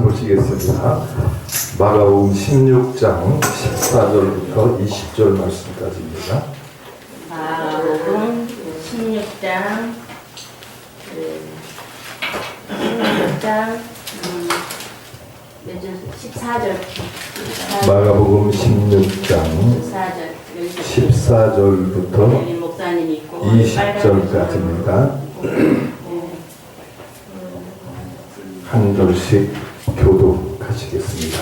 보시겠습니다. 마가복음 16장 14절부터 20절 말씀까지입니다. 마가복음 16장 14절. 마가복음 16장 14절부터 목사님 있고 20절까지입니다. 한 절씩 교독하시겠습니다.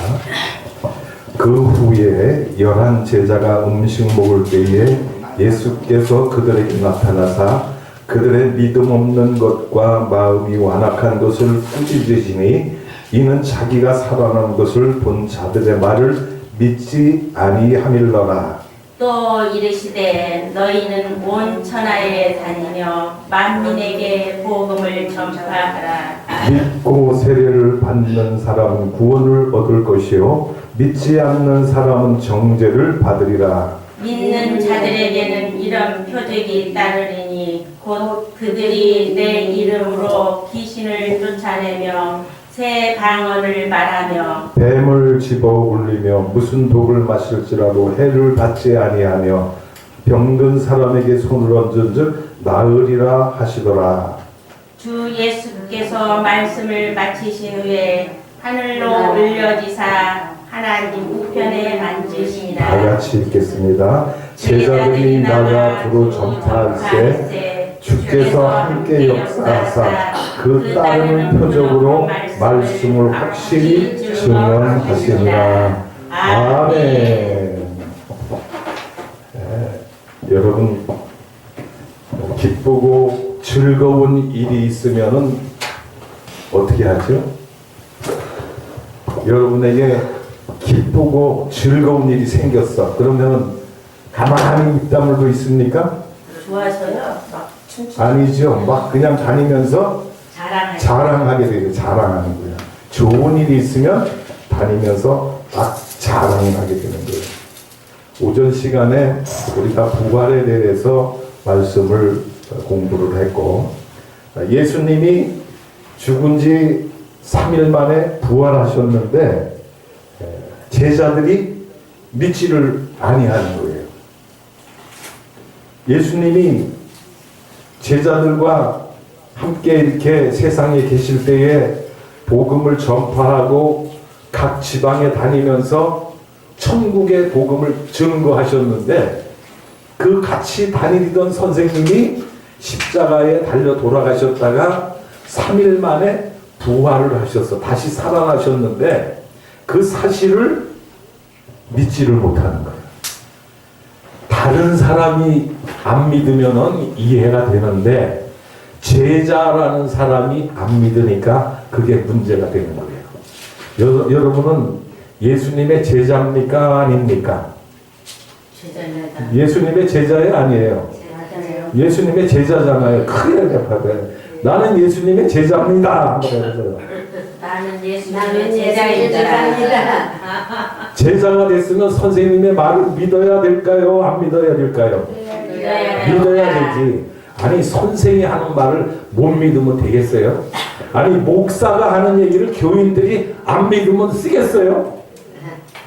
그 후에 11 제자가 음식 먹을 때에 예수께서 그들에게 나타나사 그들의 믿음 없는 것과 마음이 완악한 것을 꾸짖으시니 이는 자기가 살아난 것을 본 자들의 말을 믿지 아니함일러라. 또 이르시되 너희는 온 천하에 다니며 만민에게 복음을 전파하라. 믿고 세례를 받는 사람은 구원을 얻을 것이요 믿지 않는 사람은 정죄를 받으리라. 믿는 자들에게는 이런 표적이 따르리니 곧 그들이 내 이름으로 귀신을 쫓아내며 새 방언을 말하며 뱀을 집어 울리며 무슨 독을 마실지라도 해를 받지 아니하며 병든 사람에게 손을 얹은즉 나으리라 하시더라. 주 예수께서 말씀을 마치신 후에 하늘로 올려지사 하나님 우편에 앉으시니라. 다 같이 읽겠습니다. 제자들이 나가 두루 전파할세 주께서 함께 역사하사 그 따르는 표적으로 말씀을 확실히 증언하시니라. 아멘. 네, 여러분 기쁘고 즐거운 일이 있으면은 어떻게 하죠? 여러분에게 기쁘고 즐거운 일이 생겼어. 그러면은 가만히 입 다물고 있습니까? 좋아서요. 막 아니죠. 막 그냥 다니면서 자랑하게 되죠. 자랑하는 거예요. 좋은 일이 있으면 다니면서 막 자랑을 하게 되는 거예요. 오전 시간에 우리가 부활에 대해서 말씀을 공부를 했고 예수님이 죽은 지 3일 만에 부활하셨는데 제자들이 믿지를 아니하는 거예요. 예수님이 제자들과 함께 이렇게 세상에 계실 때에 복음을 전파하고 각 지방에 다니면서 천국의 복음을 증거하셨는데 그 같이 다니던 선생님이 십자가에 달려 돌아가셨다가 3일 만에 부활을 하셔서 다시 살아나셨는데 그 사실을 믿지를 못하는 거예요. 다른 사람이 안 믿으면은 이해가 되는데 제자라는 사람이 안 믿으니까 그게 문제가 되는 거예요. 여러분은 예수님의 제자입니까? 아닙니까? 제자입니다. 예수님의 제자예요? 아니에요? 맞아요. 예수님의 제자잖아요. 크게 대답하고요. 나는 예수님의 제자입니다. 한번 해보세요. 나는 예수님의 제자입니다. 제자가 됐으면 선생님의 말을 믿어야 될까요? 안 믿어야 될까요? 믿어야 되지. 아니 선생이 하는 말을 못 믿으면 되겠어요? 아니 목사가 하는 얘기를 교인들이 안 믿으면 쓰겠어요?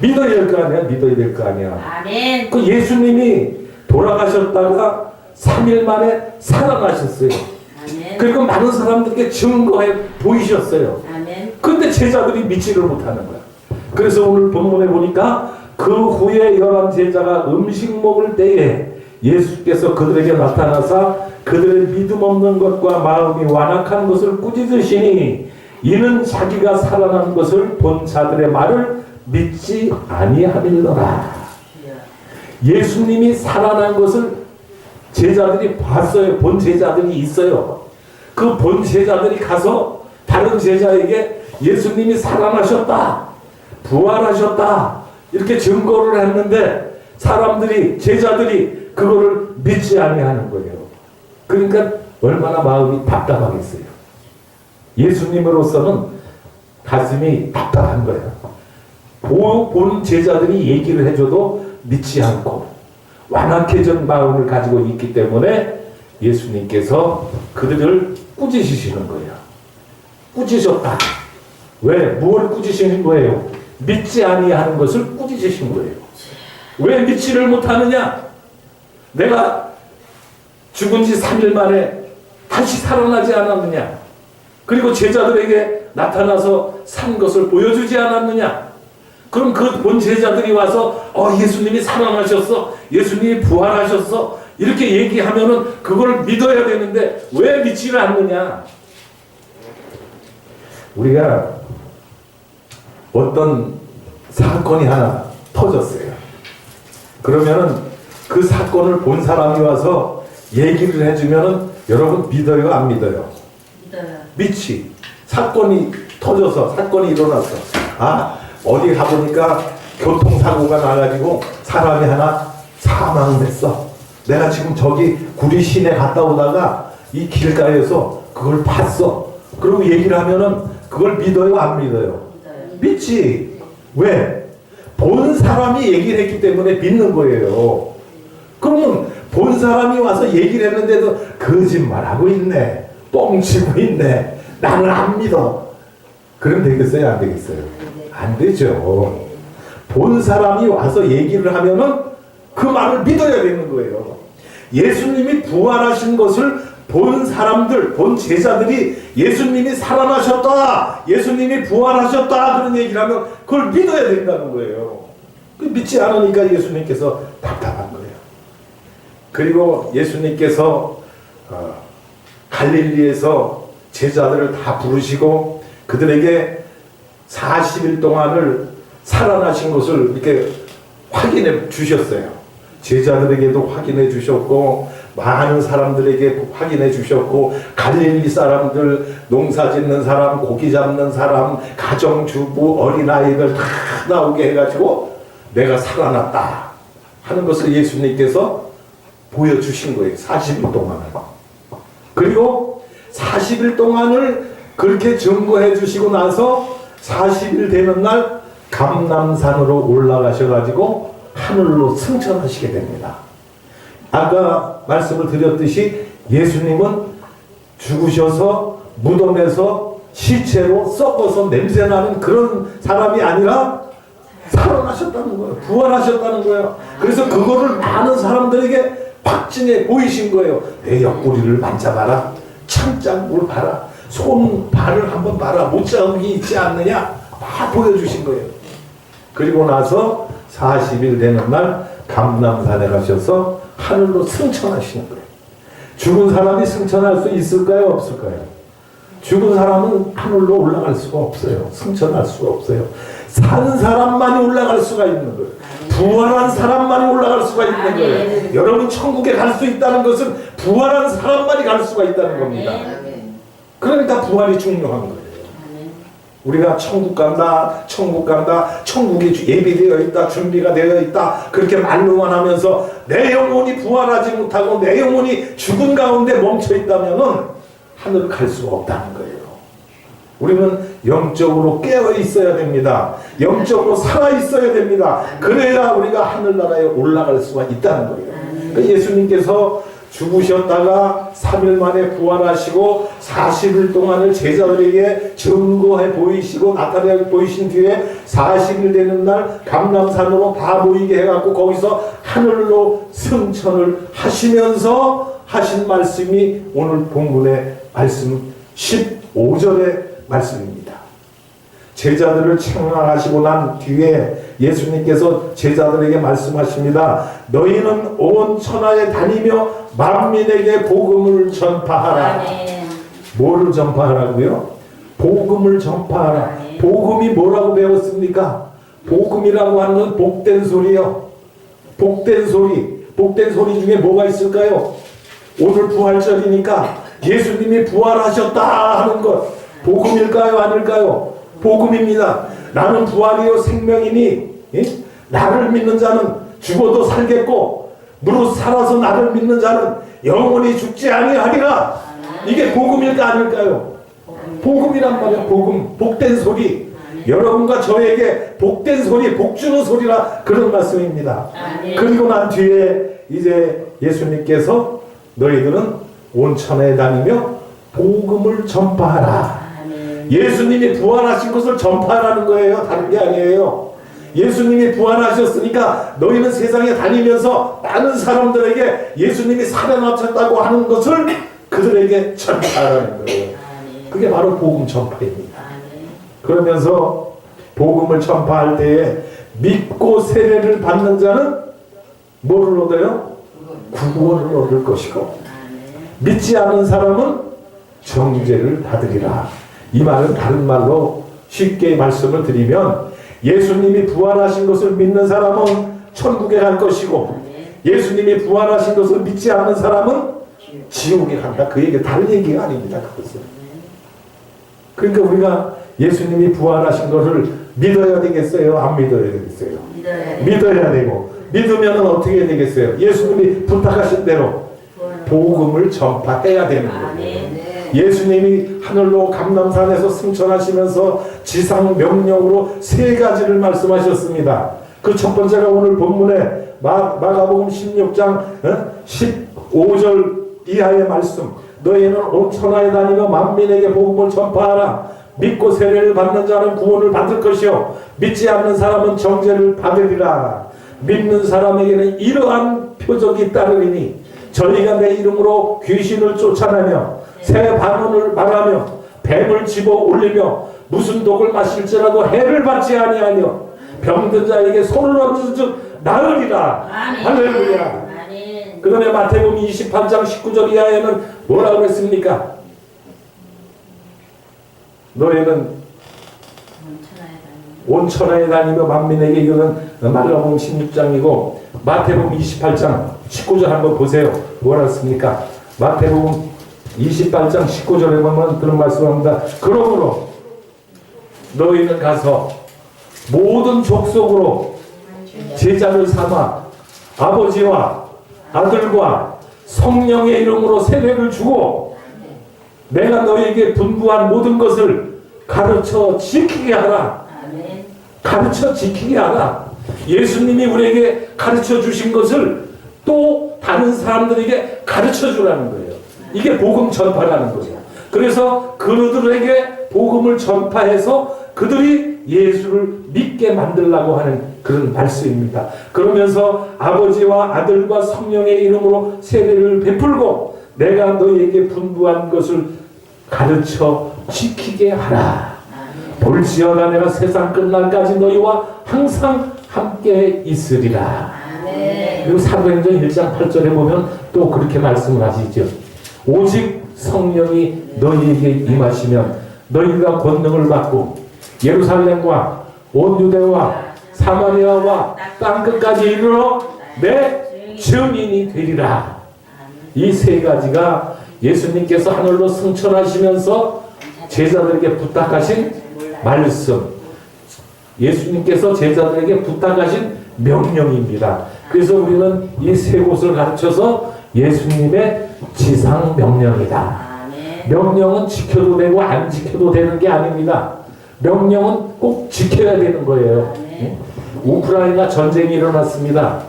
믿어야 될 거 아니야? 믿어야 될 거 아니야? 아멘. 그 예수님이 돌아가셨다가 3일 만에 살아나셨어요. 아멘. 그리고 많은 사람들에게 증거해 보이셨어요. 아멘. 근데 제자들이 믿지를 못하는 거야. 그래서 오늘 본문에 보니까 그 후에 11 제자가 음식 먹을 때에 예수께서 그들에게 나타나사 그들의 믿음 없는 것과 마음이 완악한 것을 꾸짖으시니 이는 자기가 살아난 것을 본 자들의 말을 믿지 아니함이더라. 예수님이 살아난 것을 제자들이 봤어요. 본 제자들이 있어요. 그 본 제자들이 가서 다른 제자에게 예수님이 살아나셨다, 부활하셨다 이렇게 증거를 했는데 사람들이 제자들이 그거를 믿지 아니하는 거예요. 그러니까 얼마나 마음이 답답하겠어요. 예수님으로서는 가슴이 답답한 거예요. 본 제자들이 얘기를 해줘도 믿지 않고 완악해진 마음을 가지고 있기 때문에 예수님께서 그들을 꾸짖으시는 거예요. 꾸짖었다. 왜? 무엇을 꾸짖으신 거예요? 믿지 아니하는 것을 꾸짖으신 거예요. 왜 믿지를 못하느냐? 내가 죽은 지 3일 만에 다시 살아나지 않았느냐? 그리고 제자들에게 나타나서 산 것을 보여주지 않았느냐? 그럼 그 본 제자들이 와서 예수님이 살아나셨어, 예수님이 부활하셨어 이렇게 얘기하면은 그걸 믿어야 되는데 왜 믿지를 않느냐? 우리가 어떤 사건이 하나 터졌어요. 그러면은 그 사건을 본 사람이 와서 얘기를 해주면은 여러분 믿어요, 안 믿어요? 믿어요. 믿지. 사건이 터져서 사건이 일어났어. 어디 가보니까 교통사고가 나가지고 사람이 하나 사망했어. 내가 지금 저기 구리 시내 갔다 오다가 이 길가에서 그걸 봤어. 그리고 얘기를 하면은 그걸 믿어요, 안 믿어요? 믿어요. 믿지. 왜? 본 사람이 얘기를 했기 때문에 믿는 거예요. 그러면 본 사람이 와서 얘기를 했는데도 거짓말하고 있네, 뻥치고 있네, 나는 안 믿어. 그럼 되겠어요, 안 되겠어요? 안 되죠. 본 사람이 와서 얘기를 하면은 그 말을 믿어야 되는 거예요. 예수님이 부활하신 것을 본 사람들, 본 제자들이 예수님이 살아나셨다, 예수님이 부활하셨다 그런 얘기를 하면 그걸 믿어야 된다는 거예요. 믿지 않으니까 예수님께서 답답한 거예요. 그리고 예수님께서 갈릴리에서 제자들을 다 부르시고 그들에게 40일 동안을 살아나신 것을 이렇게 확인해 주셨어요. 제자들에게도 확인해 주셨고 많은 사람들에게 확인해 주셨고 갈릴리 사람들, 농사 짓는 사람, 고기 잡는 사람, 가정주부, 어린아이들 다 나오게 해가지고 내가 살아났다 하는 것을 예수님께서 보여주신 거예요. 40일 동안을. 그리고 40일 동안을 그렇게 증거해 주시고 나서 40일 되는 날 감람산으로 올라가셔가지고 하늘로 승천하시게 됩니다. 아까 말씀을 드렸듯이 예수님은 죽으셔서 무덤에서 시체로 썩어서 냄새나는 그런 사람이 아니라 살아나셨다는 거예요. 부활하셨다는 거예요. 그래서 그거를 많은 사람들에게 확증해 보이신 거예요. 내 옆구리를 만져봐라. 창짝을 봐라. 손, 발을 한번 봐라. 못자국이 있지 않느냐? 다 보여주신 거예요. 그리고 나서 40일 되는 날 감람산에 가셔서 하늘로 승천하시는 거예요. 죽은 사람이 승천할 수 있을까요? 없을까요? 죽은 사람은 하늘로 올라갈 수가 없어요. 승천할 수가 없어요. 산 사람만이 올라갈 수가 있는 거예요. 부활한 사람만이 올라갈 수가 있는 거예요. 여러분 천국에 갈 수 있다는 것은 부활한 사람만이 갈 수가 있다는 겁니다. 그러니까 부활이 중요한 거예요. 우리가 천국 간다, 천국 간다, 천국이 예비되어 있다, 준비가 되어 있다 그렇게 말로만 하면서 내 영혼이 부활하지 못하고 내 영혼이 죽은 가운데 멈춰 있다면은 하늘을 갈 수가 없다는 거예요. 우리는 영적으로 깨어 있어야 됩니다. 영적으로 살아 있어야 됩니다. 그래야 우리가 하늘나라에 올라갈 수가 있다는 거예요. 그러니까 예수님께서 죽으셨다가 3일 만에 부활하시고 40일 동안을 제자들에게 증거해 보이시고 나타내 보이신 뒤에 40일 되는 날 감람산으로 다 모이게 해갖고 거기서 하늘로 승천을 하시면서 하신 말씀이 오늘 본문의 말씀 15절의 말씀입니다. 제자들을 책망하시고 난 뒤에 예수님께서 제자들에게 말씀하십니다. 너희는 온 천하에 다니며 만민에게 복음을 전파하라. 뭐를 전파하라고요? 복음을 전파하라. 복음이 뭐라고 배웠습니까? 복음이라고 하는 건 복된 소리요. 복된 소리. 복된 소리 중에 뭐가 있을까요? 오늘 부활절이니까 예수님이 부활하셨다 하는 것. 복음일까요? 아닐까요? 복음입니다. 나는 부활이요 생명이니 나를 믿는 자는 죽어도 살겠고 무릇 살아서 나를 믿는 자는 영원히 죽지 아니하리라. 이게 복음일까 아닐까요? 복음이란 말이야. 복음, 복된 소리. 여러분과 저에게 복된 소리, 복주는 소리라 그런 말씀입니다. 그리고 난 뒤에 이제 예수님께서 너희들은 온 천하에 다니며 복음을 전파하라. 예수님이 부활하신 것을 전파하라는 거예요. 다른 게 아니에요. 예수님이 부활하셨으니까 너희는 세상에 다니면서 많은 사람들에게 예수님이 살아나셨다고 하는 것을 그들에게 전파하라는 거예요. 그게 바로 복음 전파입니다. 그러면서 복음을 전파할 때에 믿고 세례를 받는 자는 뭐를 얻어요? 구원을 얻을 것이고 믿지 않는 사람은 정죄를 받으리라. 이 말은 다른 말로 쉽게 말씀을 드리면 예수님이 부활하신 것을 믿는 사람은 천국에 갈 것이고 예수님이 부활하신 것을 믿지 않는 사람은 지옥에 간다. 그 얘기 다른 얘기가 아닙니다. 그것은. 그러니까 우리가 예수님이 부활하신 것을 믿어야 되겠어요? 안 믿어야 되겠어요? 믿어야 되고 믿으면 어떻게 되겠어요? 예수님이 부탁하신 대로 복음을 전파해야 되는 거예요. 예수님이 하늘로 감람산에서 승천하시면서 지상 명령으로 세 가지를 말씀하셨습니다. 그 첫 번째가 오늘 본문에 마가복음 16장 15절 이하의 말씀. 너희는 온 천하에 다니며 만민에게 복음을 전파하라. 믿고 세례를 받는 자는 구원을 받을 것이요 믿지 않는 사람은 정죄를 받으리라. 믿는 사람에게는 이러한 표적이 따르리니 저희가 내 이름으로 귀신을 쫓아내며 새 반언을 말하며 뱀을 집어 올리며 무슨 독을 마실지라도 해를 받지 아니하며 병든 자에게 손을 얹은 즉 나으리라. 할렐루야. 그 다음에 마태복음 28장 19절 이하에는 뭐라고 했습니까? 너희는 온 천하에 다니며 만민에게 이거는 마가복음 16장이고 마태복음 28장 19절 한번 보세요. 뭐라 했습니까? 마태복음 28장 19절에 보면 그런 말씀합니다. 그러므로 너희는 가서 모든 족속으로 제자를 삼아 아버지와 아들과 성령의 이름으로 세례를 주고 내가 너희에게 분부한 모든 것을 가르쳐 지키게 하라. 가르쳐 지키게 하라. 예수님이 우리에게 가르쳐 주신 것을 또 다른 사람들에게 가르쳐 주라는 거예요. 이게 복음 전파라는 거죠. 그래서 그들에게 복음을 전파해서 그들이 예수를 믿게 만들려고 하는 그런 말씀입니다. 그러면서 아버지와 아들과 성령의 이름으로 세례를 베풀고 내가 너희에게 분부한 것을 가르쳐 지키게 하라. 볼지어다 내가 세상 끝날까지 너희와 항상 함께 있으리라. 그리고 사도행전 1장 8절에 보면 또 그렇게 말씀을 하시죠. 오직 성령이 너희에게 임하시면 너희가 권능을 받고 예루살렘과 온 유대와 사마리아와 땅끝까지 이르러 내 증인이 되리라. 이 세 가지가 예수님께서 하늘로 승천하시면서 제자들에게 부탁하신 말씀, 예수님께서 제자들에게 부탁하신 명령입니다. 그래서 우리는 이 세 곳을 가르쳐서 예수님의 지상 명령이다. 명령은 지켜도 되고 안 지켜도 되는 게 아닙니다. 명령은 꼭 지켜야 되는 거예요. 우크라이나 전쟁이 일어났습니다.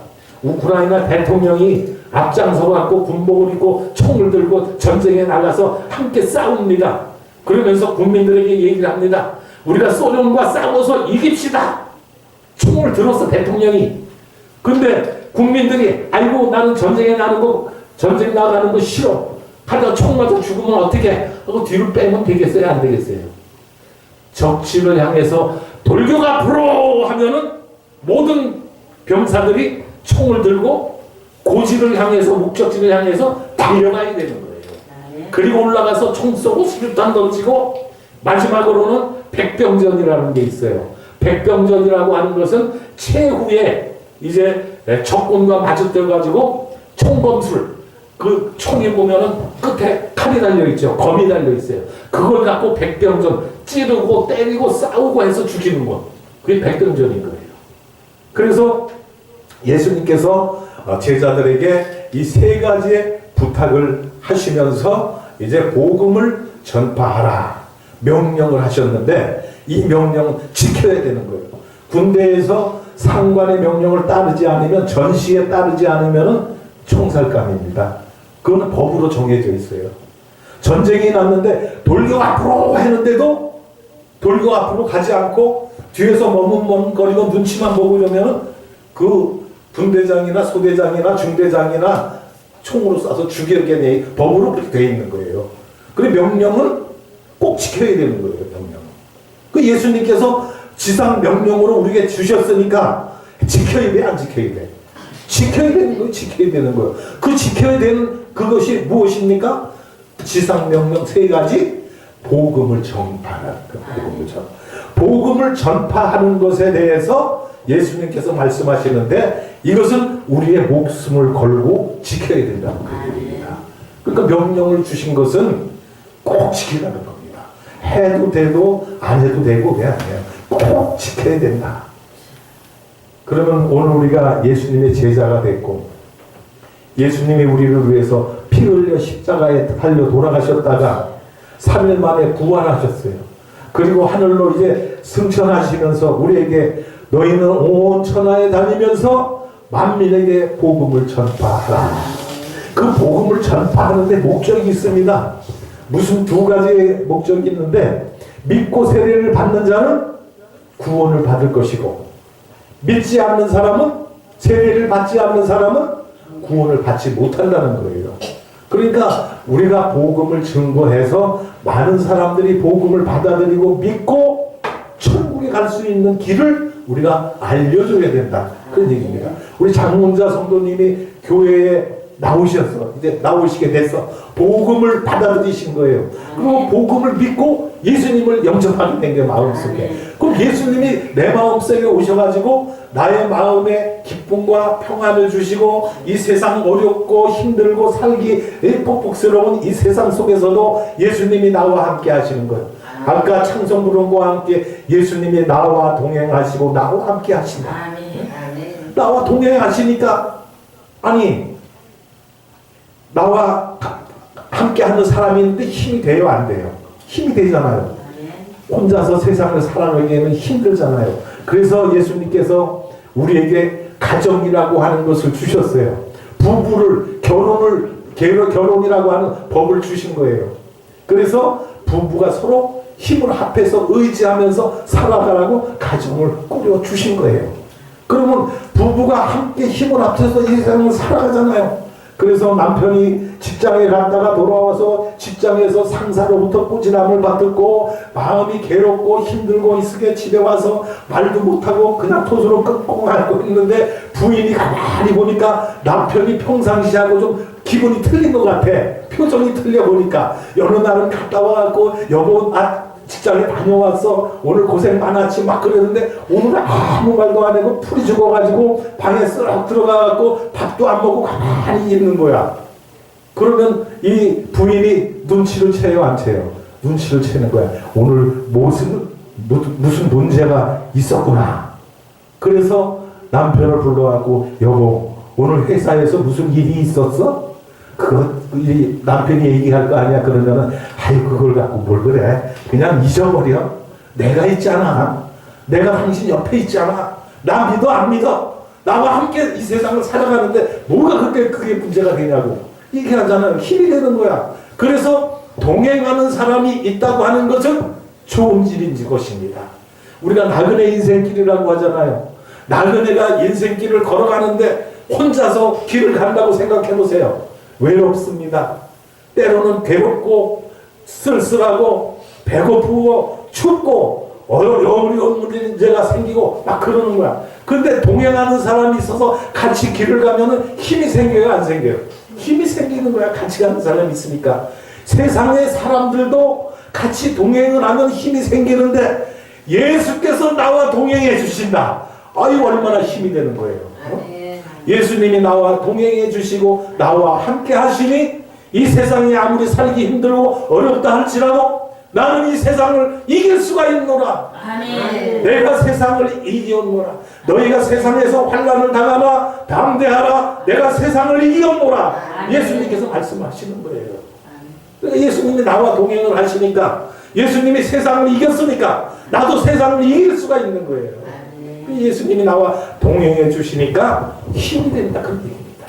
우크라이나 대통령이 앞장서 갖고 군복을 입고 총을 들고 전쟁에 나가서 함께 싸웁니다. 그러면서 국민들에게 얘기를 합니다. 우리가 소련과 싸워서 이깁시다. 총을 들었어 대통령이. 근데 국민들이 아이고 나는 전쟁 나가는 거 싫어. 하다가 총 맞아 죽으면 어떻게 하고 뒤로 빼면 되겠어요? 안 되겠어요? 적진을 향해서 돌격 앞으로 하면은 모든 병사들이 총을 들고 고지를 향해서 목적지를 향해서 달려가야 되는 거예요. 그리고 올라가서 총 쏘고 수류탄 던지고 마지막으로는 백병전이라는 게 있어요. 백병전이라고 하는 것은 최후에 이제 적군과 마주쳐 가지고 총검술 그 총이 보면은 끝에 칼이 달려 있죠. 검이 달려 있어요. 그걸 갖고 백병전 찌르고 때리고 싸우고 해서 죽이는 것. 그게 백병전인 거예요. 그래서 예수님께서 제자들에게 이 세 가지의 부탁을 하시면서 이제 복음을 전파하라 명령을 하셨는데 이 명령은 지켜야 되는 거예요. 군대에서 상관의 명령을 따르지 않으면 전시에 따르지 않으면 총살감입니다. 그건 법으로 정해져 있어요. 전쟁이 났는데 돌격 앞으로 했는데도 돌고 앞으로 가지 않고 뒤에서 머뭇머뭇거리고 눈치만 보고 이러면 그 분대장이나 소대장이나 중대장이나 총으로 쏴서 죽이게 돼, 법으로 그렇게 되어 있는 거예요. 그래 명령은 꼭 지켜야 되는 거예요. 명령. 그 예수님께서 지상 명령으로 우리에게 주셨으니까 지켜야 돼, 안 지켜야 돼? 지켜야 되는 거예요. 지켜야 되는 거예요. 그 지켜야 되는 그것이 무엇입니까? 지상 명령 3가지. 복음을 전파하는 복음을 전파하는 것에 대해서 예수님께서 말씀하시는데 이것은 우리의 목숨을 걸고 지켜야 된다는 얘기입니다. 그러니까 명령을 주신 것은 꼭 지키라는 겁니다. 해도 돼도 안 해도 되고 그냥 꼭 지켜야 된다. 그러면 오늘 우리가 예수님의 제자가 됐고 예수님이 우리를 위해서 피 흘려 십자가에 달려 돌아가셨다가 3일 만에 부활하셨어요. 그리고 하늘로 이제 승천하시면서 우리에게 너희는 온 천하에 다니면서 만민에게 복음을 전파하라. 그 복음을 전파하는데 목적이 있습니다. 무슨 2가지의 목적이 있는데 믿고 세례를 받는 자는 구원을 받을 것이고 믿지 않는 사람은 세례를 받지 않는 사람은 구원을 받지 못한다는 거예요. 그러니까 우리가 복음을 증거해서 많은 사람들이 복음을 받아들이고 믿고 천국에 갈 수 있는 길을 우리가 알려줘야 된다. 그런 얘기입니다. 우리 장문자 성도님이 교회에 나오셔서 이제 나오시게 돼서 복음을 받아들이신 거예요. 그리고 복음을 믿고 예수님을 영접하게 된 게 마음속에. 그럼 예수님이 내 마음속에 오셔가지고 나의 마음에 기쁨과 평안을 주시고 이 세상 어렵고 힘들고 살기 뻑뻑스러운 이 세상 속에서도 예수님이 나와 함께 하시는 거예요. 아까 찬송 부른 거와 함께 예수님이 나와 동행하시고 나와 함께 하신다. 나와 동행하시니까 아니 나와 함께 하는 사람이 있는데 힘이 돼요, 안 돼요? 힘이 되잖아요. 혼자서 세상을 살아가기에는 힘들잖아요. 그래서 예수님께서 우리에게 가정이라고 하는 것을 주셨어요. 부부를 결혼이라고 하는 법을 주신 거예요. 그래서 부부가 서로 힘을 합해서 의지하면서 살아가라고 가정을 꾸려 주신 거예요. 그러면 부부가 함께 힘을 합쳐서 이 세상을 살아가잖아요. 그래서 남편이 직장에 갔다가 돌아와서 직장에서 상사로부터 꾸지람을 받고 마음이 괴롭고 힘들고 있으게 집에 와서 말도 못하고 그냥 톳으로 끙끙 앓고 있는데 부인이 가만히 보니까 남편이 평상시하고 좀 기분이 틀린 것 같아. 표정이 틀려 보니까 어느 날은 갔다 와갖고 여보 직장에 다녀왔어. 오늘 고생 많았지 막 그러는데 오늘 아무 말도 안 하고 풀이 죽어가지고 방에 쓱 들어가갖고 밥도 안 먹고 가만히 있는 거야. 그러면 이 부인이 눈치를 채요, 안 채요? 눈치를 채는 거야. 오늘 무슨 문제가 있었구나. 그래서 남편을 불러갖고 여보 오늘 회사에서 무슨 일이 있었어? 남편이 얘기할 거 아니야. 그러면은 아이 그걸 갖고 뭘 그래. 그냥 잊어버려. 내가 있잖아. 내가 당신 옆에 있잖아. 나 믿어 안 믿어? 나와 함께 이 세상을 살아가는데 뭐가 그게 문제가 되냐고. 이렇게 하잖아요. 힘이 되는 거야. 그래서 동행하는 사람이 있다고 하는 것은 좋은 일인지 것입니다. 우리가 나그네 인생길이라고 하잖아요. 나그네가 인생길을 걸어가는데 혼자서 길을 간다고 생각해 보세요. 외롭습니다. 때로는 괴롭고 쓸쓸하고 배고프고 춥고 어려운 문제가 생기고 막 그러는 거야. 그런데 동행하는 사람이 있어서 같이 길을 가면은 힘이 생겨요, 안 생겨요? 힘이 생기는 거야. 같이 가는 사람이 있으니까. 세상의 사람들도 같이 동행을 하면 힘이 생기는데 예수께서 나와 동행해 주신다. 아유 얼마나 힘이 되는 거예요. 예수님이 나와 동행해 주시고 나와 함께 하시니 이 세상에 아무리 살기 힘들고 어렵다 할지라도 나는 이 세상을 이길 수가 있노라. 아멘. 내가 세상을 이기었노라. 너희가 세상에서 환난을 당하나 담대하라. 내가 세상을 이기었노라. 예수님께서 말씀하시는 거예요. 그러니까 예수님이 나와 동행을 하시니까 예수님이 세상을 이겼으니까 나도 세상을 이길 수가 있는 거예요. 예수님이 나와 동행해 주시니까 힘이 된다. 그런 얘기입니다.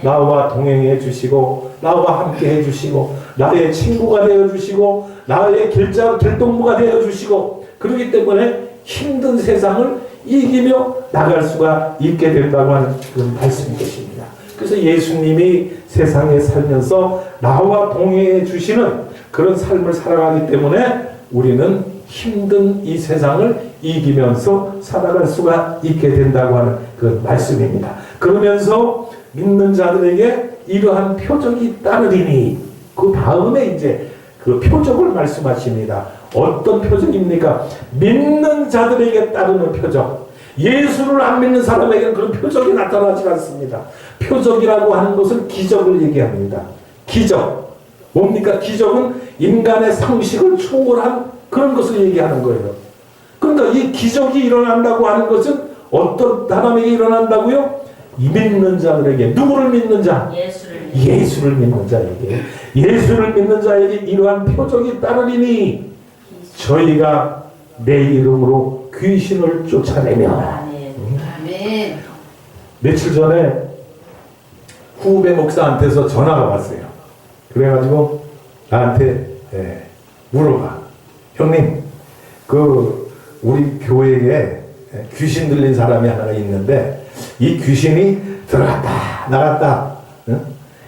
나와 동행해 주시고 나와 함께 해 주시고 나의 친구가 되어 주시고 나의 길동무가 되어 주시고 그렇기 때문에 힘든 세상을 이기며 나갈 수가 있게 된다고 하는 그런 말씀인 것입니다. 그래서 예수님이 세상에 살면서 나와 동행해 주시는 그런 삶을 살아가기 때문에 우리는 힘든 이 세상을 이기면서 살아갈 수가 있게 된다고 하는 그 말씀입니다. 그러면서 믿는 자들에게 이러한 표적이 따르리니 그 다음에 이제 그 표적을 말씀하십니다. 어떤 표적입니까? 믿는 자들에게 따르는 표적. 예수를 안 믿는 사람에게는 그런 표적이 나타나지 않습니다. 표적이라고 하는 것은 기적을 얘기합니다. 기적. 뭡니까? 기적은 인간의 상식을 초월한 그런 것을 얘기하는 거예요. 그러니까 이 기적이 일어난다고 하는 것은 어떤 사람에게 일어난다고요? 이 믿는 자들에게. 누구를 믿는 자? 예수를 믿는 자에게. 예수를 믿는 자에게 이러한 표적이 따르리니 저희가 내 이름으로 귀신을 쫓아내며. 아멘. 며칠 전에 후배 목사한테서 전화가 왔어요. 그래가지고 나한테 물어봐. 형님, 그 우리 교회에 귀신 들린 사람이 하나 있는데 이 귀신이 들어갔다 나갔다, 응?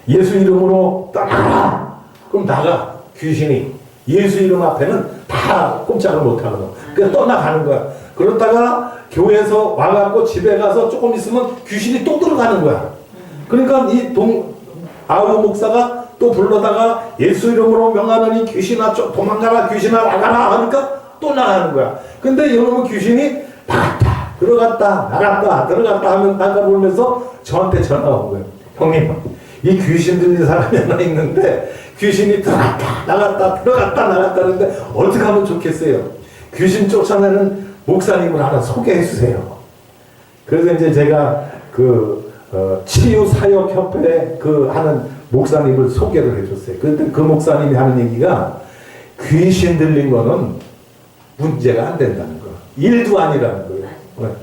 예수 이름으로 떠나가라. 그럼 나가. 귀신이 예수 이름 앞에는 다 꼼짝을 못하거든. 그냥 떠나가는 거야. 그러다가 교회에서 와갖고 집에 가서 조금 있으면 귀신이 또 들어가는 거야. 그러니까 이 아우 목사가 또 불러다가 예수 이름으로 명하노니 귀신아 도망가라, 귀신아 나가라 하니까 또 나가는 거야. 근데 이놈의 귀신이 나갔다 들어갔다 나갔다 들어갔다 하면 나가보면서 저한테 전화가 온 거예요. 형님, 이 귀신 들린 사람이 하나 있는데 귀신이 들어갔다 나갔다 들어갔다 나갔다 하는데 어떻게 하면 좋겠어요? 귀신 쫓아내는 목사님을 하나 소개해 주세요. 그래서 이제 제가 치유사역협회 하는 목사님을 소개를 해줬어요. 그런데 그 목사님이 하는 얘기가 귀신 들린 거는 문제가 안 된다는 거예요. 일도 아니라는 거예요.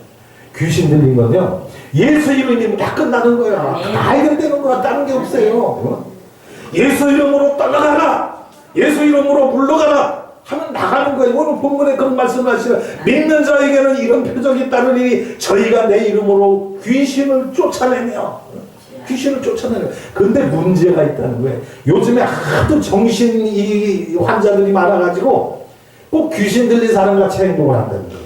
귀신 들린 건요, 예수 이름이면 다 끝나는 거야. 다 해결되는 거야. 다른 게 없어요. 예수 이름으로 떠나가라, 예수 이름으로 물러가라 하면 나가는 거예요. 오늘 본문에 그런 말씀을 하시면 믿는 자에게는 이런 표적이 따르니 저희가 내 이름으로 귀신을 쫓아내며. 귀신을 쫓아내는. 근데 문제가 있다는 거예요. 요즘에 하도 정신 환자들이 많아가지고 꼭 귀신 들린 사람같이 행동을 한다는 거예요.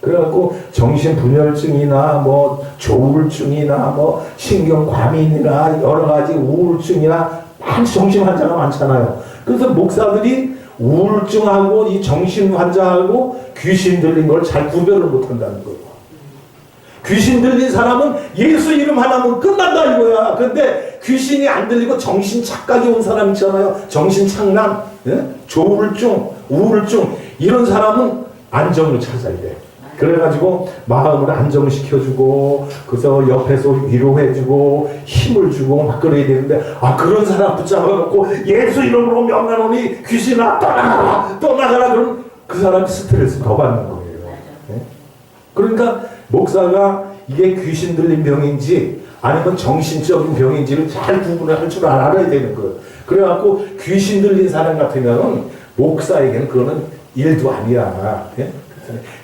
그래갖고 정신분열증이나 뭐 조울증이나 뭐 신경과민이나 여러 가지 우울증이나 많은 정신 환자가 많잖아요. 그래서 목사들이 우울증하고 이 정신 환자하고 귀신 들린 걸 잘 구별을 못한다는 거예요. 귀신 들린 사람은 예수 이름 하나면 끝난다 이거야. 근데 귀신이 안 들리고 정신 착각이 온 사람 있잖아요. 정신 착란, 조울증, 우울증, 이런 사람은 안정을 찾아야 돼. 그래가지고 마음을 안정시켜주고, 그래서 옆에서 위로해주고 힘을 주고 막 그래야 되는데, 그런 사람 붙잡아놓고 예수 이름으로 명하노니 귀신아 떠나가라 그러면 그 사람 스트레스 더 받는 거예요. 그러니까 목사가 이게 귀신 들린 병인지 아니면 정신적인 병인지를 잘 구분을 할 줄 알아야 되는 거예요. 그래갖고 귀신 들린 사람 같으면 목사에게는 그거는 일도 아니야.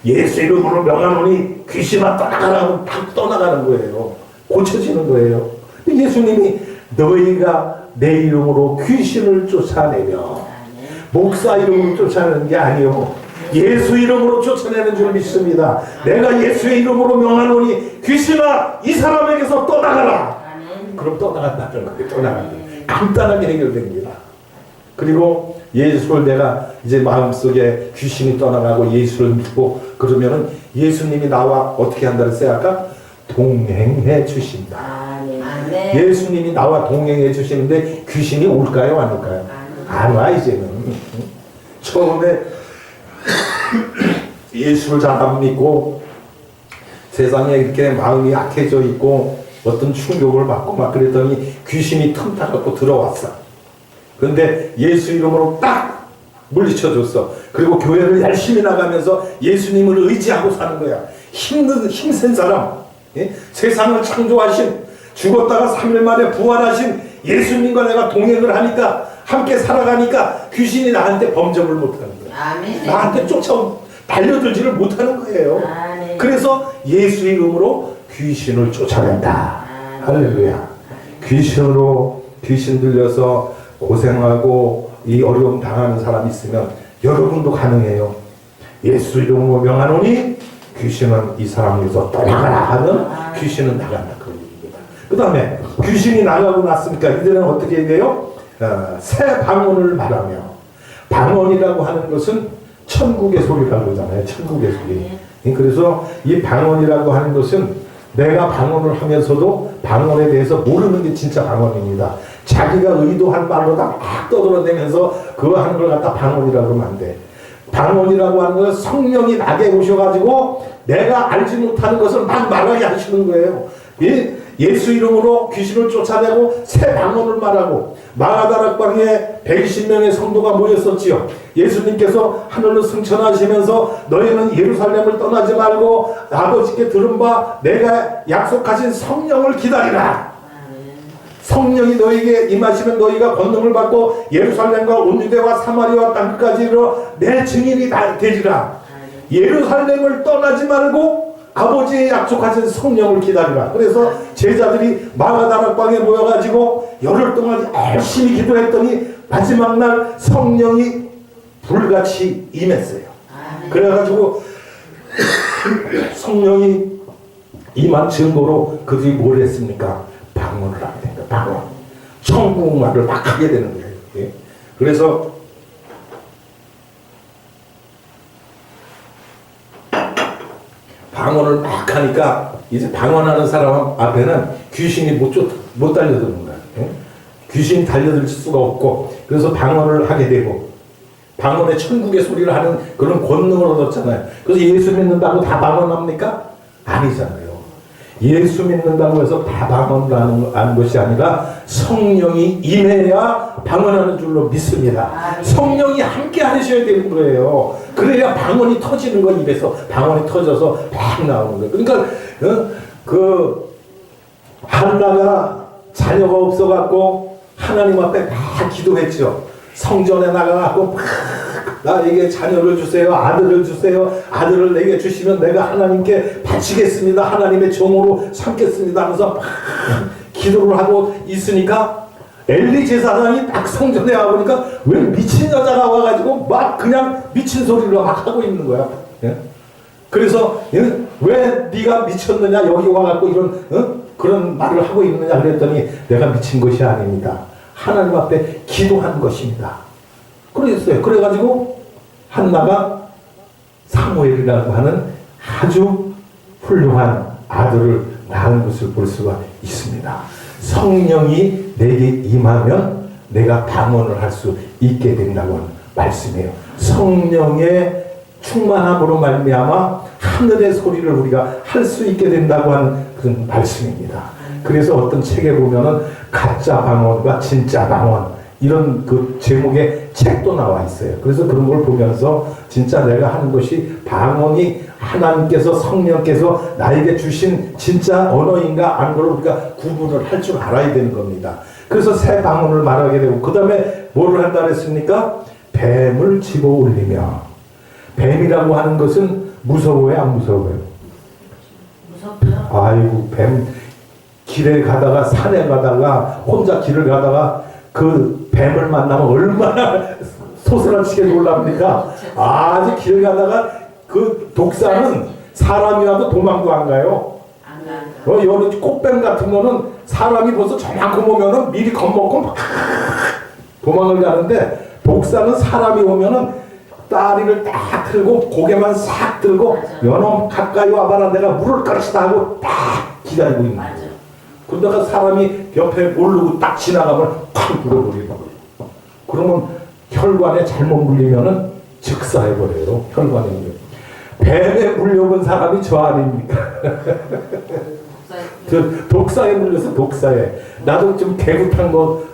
예수 이름으로 명하노니 귀신아 떠나가라 하면 다 떠나가는 거예요. 고쳐지는 거예요. 예수님이 너희가 내 이름으로 귀신을 쫓아내며, 목사 이름으로 쫓아내는 게 아니요, 예수 이름으로 쫓아내는 줄 믿습니다. 내가 예수의 이름으로 명하노니 귀신아 이 사람에게서 떠나가라. 그럼 떠나간다는 거예요. 떠나간다. 간단하게 해결됩니다. 그리고 예수를 내가 이제 마음속에 귀신이 떠나가고 예수를 믿고 그러면은 예수님이 나와 어떻게 한다 그랬어요? 아까 동행해 주신다. 예수님이 나와 동행해 주시는데 귀신이 올까요? 안 올까요? 안 와. 이제는 처음에 예수를 잘 안 믿고 세상에 이렇게 마음이 약해져 있고 어떤 충격을 받고 막 그랬더니 귀신이 틈타갖고 들어왔어. 그런데 예수 이름으로 딱 물리쳐줬어. 그리고 교회를 열심히 나가면서 예수님을 의지하고 사는 거야. 힘센 사람, 세상을 창조하신, 죽었다가 3일 만에 부활하신 예수님과 내가 동행을 하니까 함께 살아가니까 귀신이 나한테 범접을 못하는 거야. 아멘. 나한테 달려들지를 못하는 거예요. 아멘. 그래서 예수의 이름으로 귀신을 쫓아낸다. 할렐루야. 귀신 들려서 고생하고 이 어려움 당하는 사람이 있으면 여러분도 가능해요. 예수 이름으로 명하노니 귀신은 이 사람에서 떠나가라 하면 귀신은 나간다. 그 얘기입니다. 그 다음에 귀신이 나가고 났으니까 이들은 어떻게 해요? 새 방언을 말하며, 방언이라고 하는 것은 천국의 소리라고 그러잖아요. 천국의 소리. 그래서 이 방언이라고 하는 것은 내가 방언을 하면서도 방언에 대해서 모르는 게 진짜 방언입니다. 자기가 의도한 말로 다 막 떠들어대면서 그거 하는 걸 갖다 방언이라고 그러면 안 돼. 방언이라고 하는 것은 성령이 나게 오셔가지고 내가 알지 못하는 것을 막 말하게 하시는 거예요. 예수 이름으로 귀신을 쫓아내고 새 방언을 말하고, 마가다락방에 120명의 성도가 모였었지요. 예수님께서 하늘로 승천하시면서 너희는 예루살렘을 떠나지 말고 아버지께 들은 바 내가 약속하신 성령을 기다리라. 성령이 너희에게 임하시면 너희가 권능을 받고 예루살렘과 온 유대와 사마리아 땅까지 이르러 내 증인이 되리라. 예루살렘을 떠나지 말고 아버지의 약속하신 성령을 기다리라. 그래서 제자들이 마가다락방에 모여가지고 열흘 동안 열심히 기도했더니 마지막 날 성령이 불같이 임했어요. 그래가지고 성령이 임한 증거로 그들이 뭘 했습니까? 방언을 하게 된 거예요. 방언. 천국말을 막 하게 되는 거예요. 예? 그래서 방언을 막 하니까 이제 방언하는 사람 앞에는 귀신이 못 달려드는 거야. 예? 귀신이 달려들 수가 없고, 그래서 방언을 하게 되고, 방언의 천국의 소리를 하는 그런 권능을 얻었잖아요. 그래서 예수 믿는다고 다 방언합니까? 아니잖아요. 예수 믿는다고 해서 다 방언하는 것이 아니라 성령이 임해야 방언하는 줄로 믿습니다. 성령이 함께 하셔야 되는 거예요. 그래야 방언이 터지는 거, 입에서 방언이 터져서 막 나오는 거예요. 그러니까 한나가 자녀가 없어갖고 하나님 앞에 막 기도했죠. 성전에 나가갖고 나에게 자녀를 주세요, 아들을 주세요, 아들을 내게 주시면 내가 하나님께 바치겠습니다, 하나님의 종으로 삼겠습니다 하면서 막 기도를 하고 있으니까 엘리 제사장이 딱 성전에 와보니까 왜 미친 여자가 와가지고 막 그냥 미친 소리를 막 하고 있는 거야. 예? 그래서 왜 네가 미쳤느냐, 여기 와갖고 이런 그런 말을 하고 있느냐 그랬더니 내가 미친 것이 아닙니다, 하나님 앞에 기도한 것입니다. 그랬어요. 그래가지고 한나가 사무엘이라고 하는 아주 훌륭한 아들을 낳은 것을 볼 수가 있습니다. 성령이 내게 임하면 내가 방언을 할 수 있게 된다고 하는 말씀이에요. 성령의 충만함으로 말미암아 하늘의 소리를 우리가 할 수 있게 된다고 하는 그런 말씀입니다. 그래서 어떤 책에 보면은 가짜 방언과 진짜 방언, 이런 그 제목의 책도 나와 있어요. 그래서 그런 걸 보면서 진짜 내가 하는 것이 방언이 하나님께서, 성령께서 나에게 주신 진짜 언어인가 안 걸 우리가 구분을 할 줄 알아야 되는 겁니다. 그래서 새 방언을 말하게 되고, 그 다음에 뭐를 한다 그랬습니까? 뱀을 집어 올리며. 뱀이라고 하는 것은 무서워요, 안 무서워요? 무섭죠? 아이고, 뱀 길에 가다가, 산에 가다가, 혼자 길을 가다가 그 뱀을 만나면 얼마나 소스라치게 놀랍니까? 아주 길 가다가 그 독사는 사람이 와도 도망도 안 가요. 여기 꽃뱀 같은 거는 사람이 벌써 저만큼 오면은 미리 겁먹고 막 도망을 가는데, 독사는 사람이 오면은 다리를 딱 들고 고개만 싹 들고 연놈 가까이 와봐라 내가 물을 것이다 하고 딱 기다리고 있는 거예요. 그러다가 사람이 옆에 모르고 딱 지나가면 콱 물어버리는 거예요. 그러면 혈관에 잘못 물리면은 즉사해버려요. 혈관에 물려. 뱀에 물려본 사람이 저 아닙니까? 저 독사에 물려서 독사에. 나도 좀 개구탔지는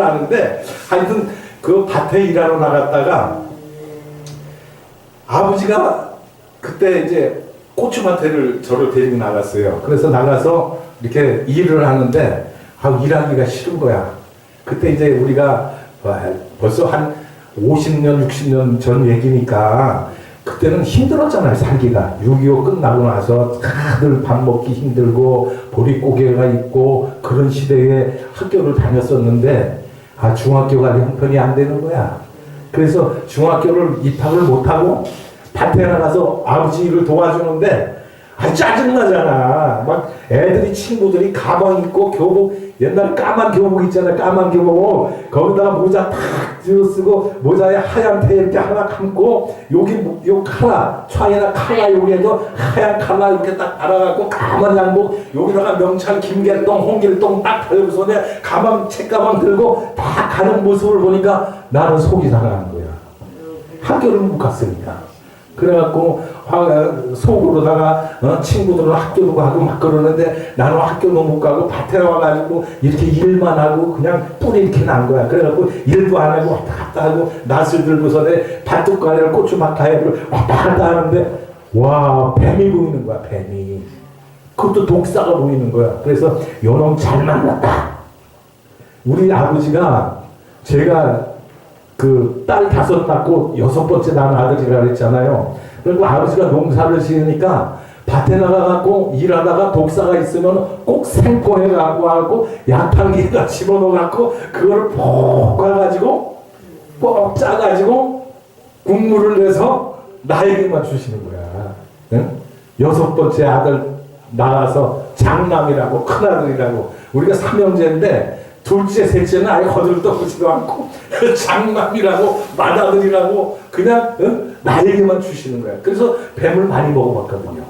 않은데, 하여튼 그 밭에 일하러 나갔다가 아버지가 그때 이제 고추밭에를 저를 데리고 나갔어요. 그래서 나가서 이렇게 일을 하는데 일하기가 싫은 거야. 그때 이제 우리가 벌써 한 50년, 60년 전 얘기니까 그때는 힘들었잖아요, 살기가. 6.25 끝나고 나서 다들 밥 먹기 힘들고 보릿고개가 있고 그런 시대에 학교를 다녔었는데 중학교가 형편이 안 되는 거야. 그래서 중학교를 입학을 못하고 밭에 나가서 아버지 일을 도와주는데 짜증나잖아. 막 애들이 친구들이 가방 입고 교복 옛날 까만 교복 있잖아요. 까만 교복 거기다가 모자 탁 쓰고 모자에 하얀 테 이렇게 하나 감고 여기 요 칼라 차이나 칼라 여기에도 하얀 칼라 이렇게 딱 알아갖고 까만 양복 여기다가 명찰 김길동 홍길동 딱 달고서 가방 책가방 들고 다 가는 모습을 보니까 나는 속이 상하는 거야. 학교를 못 갔으니까. 그래갖고 속으로다가 친구들은 학교도 가고 막 그러는데 나는 학교도 못 가고 밭에 와가지고 이렇게 일만 하고 그냥 뿔이 이렇게 난 거야. 그래갖고 일도 안 하고 왔다 갔다 하고 낫을 들고서 내 밭둑가리를 고추밭가리를 왔다 갔다 하는데 와 뱀이 보이는 거야. 뱀이. 그것도 독사가 보이는 거야. 그래서 요놈 잘 만났다. 우리 아버지가 제가 그 딸 5 낳고 6번째 낳은 아들이라 그랬잖아요. 그리고 아버지가 농사를 지으니까 밭에 나가갖고 일하다가 독사가 있으면 꼭 생포해갖고 하고 약탕기에다 집어넣어갖고 그거를 푹 가가지고 꼭 짜가지고 국물을 내서 나에게만 주시는 거야. 응? 6번째 아들 낳아서 장남이라고 큰아들이라고 우리가 3형제인데 둘째, 셋째는 아예 거들떠보지도 않고 장남이라고 맏아들이라고 그냥 나에게만 주시는 거야. 그래서 뱀을 많이 먹어봤거든요.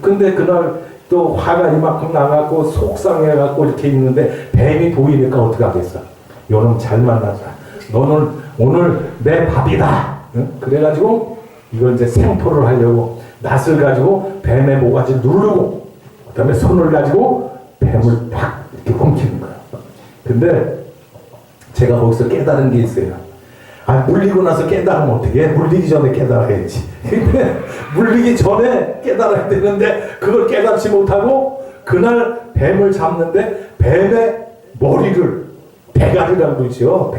근데 그날 또 화가 이만큼 나갖고 속상해갖고 이렇게 있는데 뱀이 보이니까 어떻게 하겠어? 요놈 잘 만나자. 너는 오늘 내 밥이다. 그래가지고 이걸 이제 생포를 하려고 낫을 가지고 뱀의 모가지 누르고 그 다음에 손을 가지고 뱀을 팍 이렇게 훔치는 거야. 근데 제가 거기서 깨달은 게 있어요. 물리고 나서 깨달으면 어떻게 해? 물리기 전에 깨달아야지. 근데 물리기 전에 깨달아야 되는데 그걸 깨닫지 못하고 그날 뱀을 잡는데 뱀의 머리를 대가리라고 그러죠.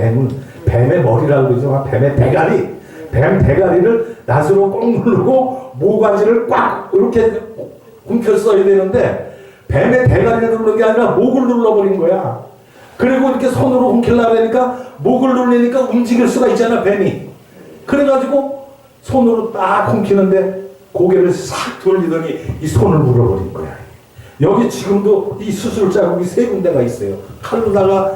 뱀의 머리라고 그러죠. 뱀의 대가리. 뱀 대가리를 낫으로 꼭 누르고 모가지를 꽉 이렇게 훔쳤어야 되는데 뱀의 대가리를 누르는 게 아니라 목을 눌러버린 거야. 그리고 이렇게 손으로 훔키려고 하니까 목을 누르니까 움직일 수가 있잖아, 뱀이. 그래가지고 손으로 딱 훔키는데 고개를 싹 돌리더니 이 손을 물어버린 거야. 여기 지금도 이 수술 자국이 3군데가 있어요. 칼로다가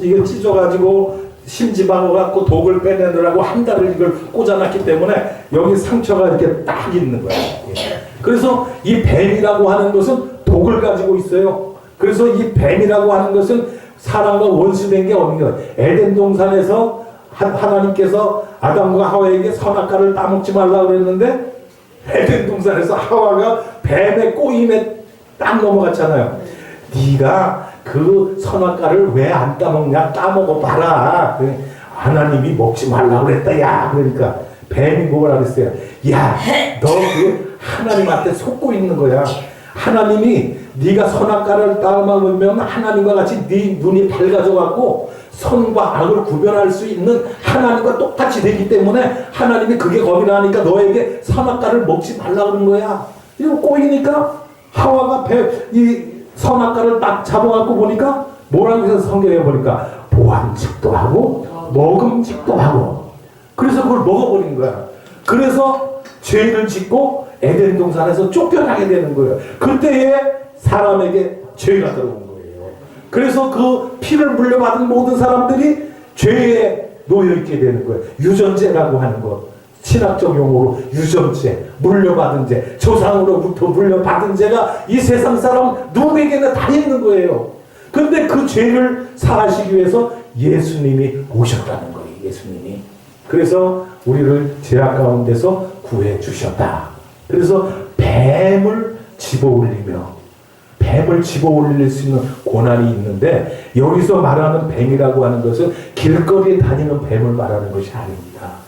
이걸 찢어가지고 심지방을 갖고 독을 빼내느라고 한 달을 이걸 꽂아놨기 때문에 여기 상처가 이렇게 딱 있는 거야. 그래서 이 뱀이라고 하는 것은 독을 가지고 있어요. 그래서 이 뱀이라고 하는 것은 사람과 원수된 게 없는 거예요. 에덴 동산에서 하나님께서 아담과 하와에게 선악과를 따먹지 말라고 그랬는데 에덴 동산에서 하와가 뱀의 꼬임에 딱 넘어갔잖아요. 네가 그 선악과를 왜 안 따먹냐? 따먹어봐라. 하나님이 먹지 말라고 그랬다. 야, 그러니까 뱀이 뭐라 그랬어요? 야, 너 그 하나님한테 속고 있는 거야. 하나님이 네가 선악과를 따먹으면 하나님과 같이 네 눈이 밝아져갖고 선과 악을 구별할 수 있는 하나님과 똑같이 되기 때문에 하나님이 그게 겁이 나니까 너에게 선악과를 먹지 말라 그런 거야. 이거 꼬이니까 하와가 이 선악과를 딱 잡아갖고 보니까 뭐라고 해서 성경에 보니까 보암직도 하고 먹음직도 하고 그래서 그걸 먹어버린 거야. 그래서 죄를 짓고 에덴 동산에서 쫓겨나게 되는 거예요. 그때에 사람에게 죄가 들어온 거예요. 그래서 그 피를 물려받은 모든 사람들이 죄에 놓여있게 되는 거예요. 유전죄라고 하는 것. 신학적 용어로 유전죄, 물려받은 죄, 조상으로부터 물려받은 죄가 이 세상 사람 누구에게나 다 있는 거예요. 근데 그 죄를 사하시기 위해서 예수님이 오셨다는 거예요. 예수님이. 그래서 우리를 죄악 가운데서 구해 주셨다. 그래서 뱀을 집어올리며 뱀을 집어올릴 수 있는 고난이 있는데 여기서 말하는 뱀이라고 하는 것은 길거리에 다니는 뱀을 말하는 것이 아닙니다.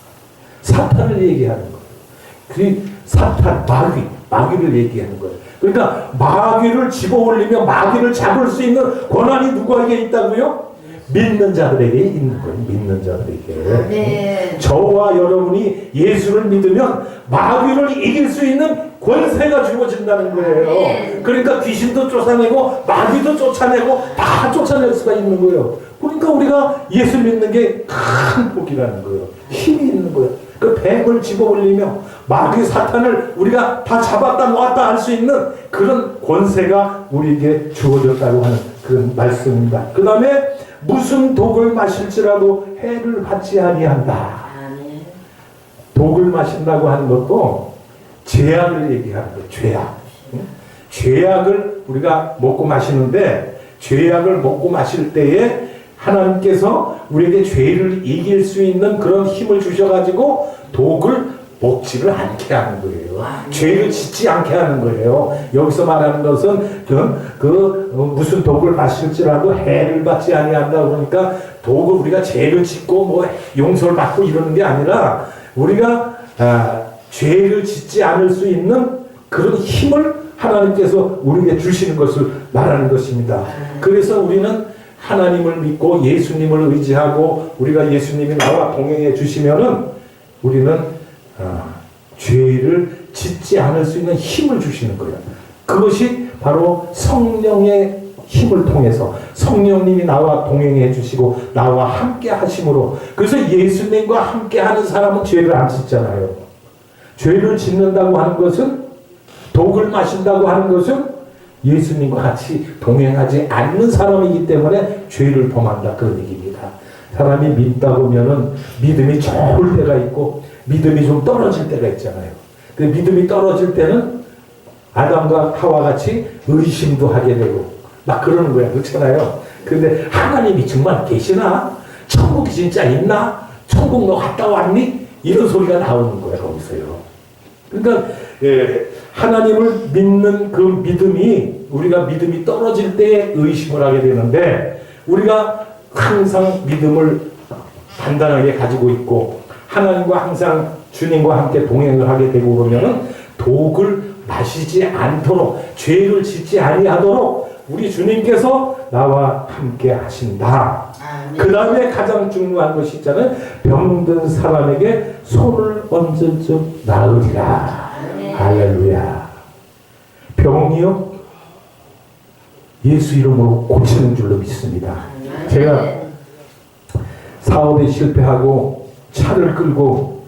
사탄을 얘기하는 거예요. 그 사탄, 마귀를 얘기하는 거예요. 그러니까 마귀를 집어올리며 마귀를 잡을 수 있는 권한이 누구에게 있다고요? 믿는 자들에게 있는 거예요. 믿는 자들에게. 네. 저와 여러분이 예수를 믿으면 마귀를 이길 수 있는 권세가 주어진다는 거예요. 네. 그러니까 귀신도 쫓아내고 마귀도 쫓아내고 다 쫓아낼 수가 있는 거예요. 그러니까 우리가 예수 믿는 게 큰 복이라는 거예요. 힘이 있는 거예요. 그 뱀을 집어올리며 마귀 사탄을 우리가 다 잡았다 놓았다 할 수 있는 그런 권세가 우리에게 주어졌다고 하는 그런 말씀입니다. 그 다음에 무슨 독을 마실지라도 해를 받지 아니한다. 아멘. 독을 마신다고 하는 것도 죄악을 얘기하는 거예요. 죄악. 응? 죄악을 우리가 먹고 마시는데 죄악을 먹고 마실 때에 하나님께서 우리에게 죄를 이길 수 있는 그런 힘을 주셔가지고 독을 먹지를 않게 하는 거예요. 죄를 짓지 않게 하는 거예요. 여기서 말하는 것은 무슨 독을 마실지라도 해를 받지 아니한다 그러니까 독을 우리가 죄를 짓고 뭐 용서를 받고 이러는 게 아니라 우리가 죄를 짓지 않을 수 있는 그런 힘을 하나님께서 우리에게 주시는 것을 말하는 것입니다. 그래서 우리는 하나님을 믿고 예수님을 의지하고 우리가 예수님이 나와 동행해 주시면은 우리는 죄를 짓지 않을 수 있는 힘을 주시는 거예요. 그것이 바로 성령의 힘을 통해서 성령님이 나와 동행해 주시고 나와 함께 하심으로 그래서 예수님과 함께 하는 사람은 죄를 안 짓잖아요. 죄를 짓는다고 하는 것은 독을 마신다고 하는 것은 예수님과 같이 동행하지 않는 사람이기 때문에 죄를 범한다 그런 얘기입니다. 사람이 믿다 보면은 믿음이 좋을 때가 있고 믿음이 좀 떨어질 때가 있잖아요. 그 믿음이 떨어질 때는 아담과 하와 같이 의심도 하게 되고 막 그러는 거야. 그렇잖아요. 그런데 하나님이 정말 계시나? 천국이 진짜 있나? 천국 너 갔다 왔니? 이런 소리가 나오는 거야. 거기서요. 그러니까 하나님을 믿는 그 믿음이 우리가 믿음이 떨어질 때 의심을 하게 되는데 우리가 항상 믿음을 단단하게 가지고 있고 하나님과 항상 주님과 함께 동행을 하게 되고 그러면은 독을 마시지 않도록 죄를 짓지 아니하도록 우리 주님께서 나와 함께 하신다. 그 다음에 가장 중요한 것이 있잖아요. 병든 사람에게 손을 얹은 즉 나으리라. 할렐루야. 병이요 예수 이름으로 고치는 줄로 믿습니다. 제가 사업에 실패하고 차를 끌고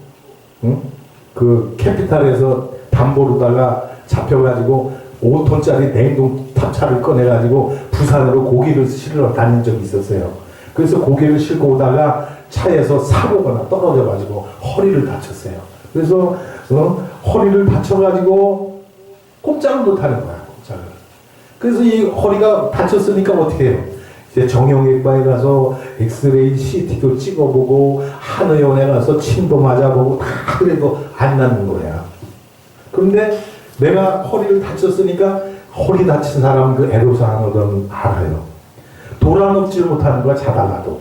그 캐피탈에서 담보로다가 잡혀가지고 5톤짜리 냉동 탑차를 꺼내가지고 부산으로 고기를 실으러 다닌 적이 있었어요. 그래서 고기를 싣고 오다가 차에서 사고가 떨어져가지고 허리를 다쳤어요. 그래서 허리를 다쳐가지고 꼼짝을 못하는 거야. 꼼짝을. 그래서 이 허리가 다쳤으니까 어떻게 해요? 이제 정형외과에 가서 엑스레이, CT도 찍어보고 한의원에 가서 침도 맞아보고 다 그래도 안 낫는 거야. 그런데 내가 허리를 다쳤으니까 허리 다친 사람은 그 애로사항을 알아요. 돌아눕지를 못하는 거야. 자다가도.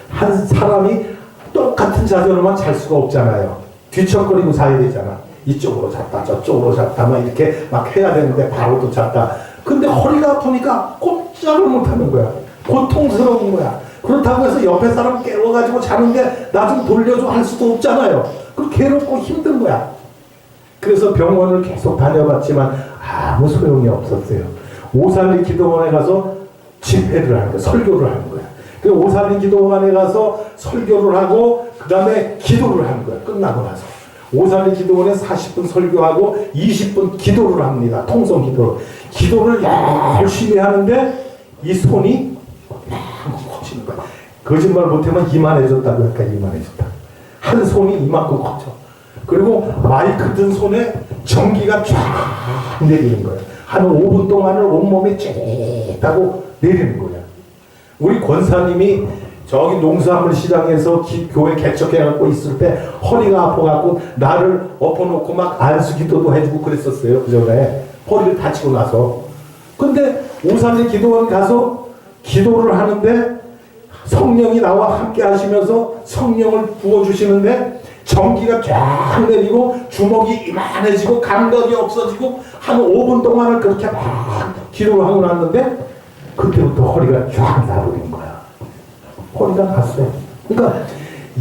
한 사람이 똑같은 자세로만 잘 수가 없잖아요. 뒤척거리고 자야 되잖아. 이쪽으로 잤다 저쪽으로 잤다 막 이렇게 막 해야 되는데 바로 또 잤다. 근데 허리가 아프니까 꼼짝을 못하는 거야. 고통스러운 거야. 그렇다고 해서 옆에 사람 깨워가지고 자는데 나 좀 돌려줘 할 수도 없잖아요. 그 괴롭고 힘든 거야. 그래서 병원을 계속 다녀봤지만 아무 소용이 없었어요. 오살리 기도원에 가서 집회를 하는 거야. 설교를 하는 거야. 그 오살리 기도원에 가서 설교를 하고 그 다음에 기도를 하는 거야. 끝나고 나서. 오살리 기도원에 40분 설교하고 20분 기도를 합니다. 통성 기도를. 기도를 열심히 하는데 이 손이 커지는 거야. 거짓말 못하면 이만해졌다고 할까. 이만해졌다. 한 손이 이만큼 커져. 그리고 마이크 든 손에 전기가 쫙 내리는 거야. 한 5분 동안을 온몸에 쫙 내리는 거야. 우리 권사님이 저기 농수화물 시장에서 교회 개척해갖고 있을 때 허리가 아파갖고 나를 엎어놓고 막 안수기도도 해주고 그랬었어요. 그 전에 허리를 다치고 나서. 근데 오산리 기도원 가서 기도를 하는데 성령이 나와 함께 하시면서 성령을 부어주시는데 전기가 쫙 내리고 주먹이 이만해지고 감각이 없어지고 한 5분 동안을 그렇게 막 기도를 하고 났는데 그때부터 허리가 쫙 나버린 거야. 허리가 갔어요. 그러니까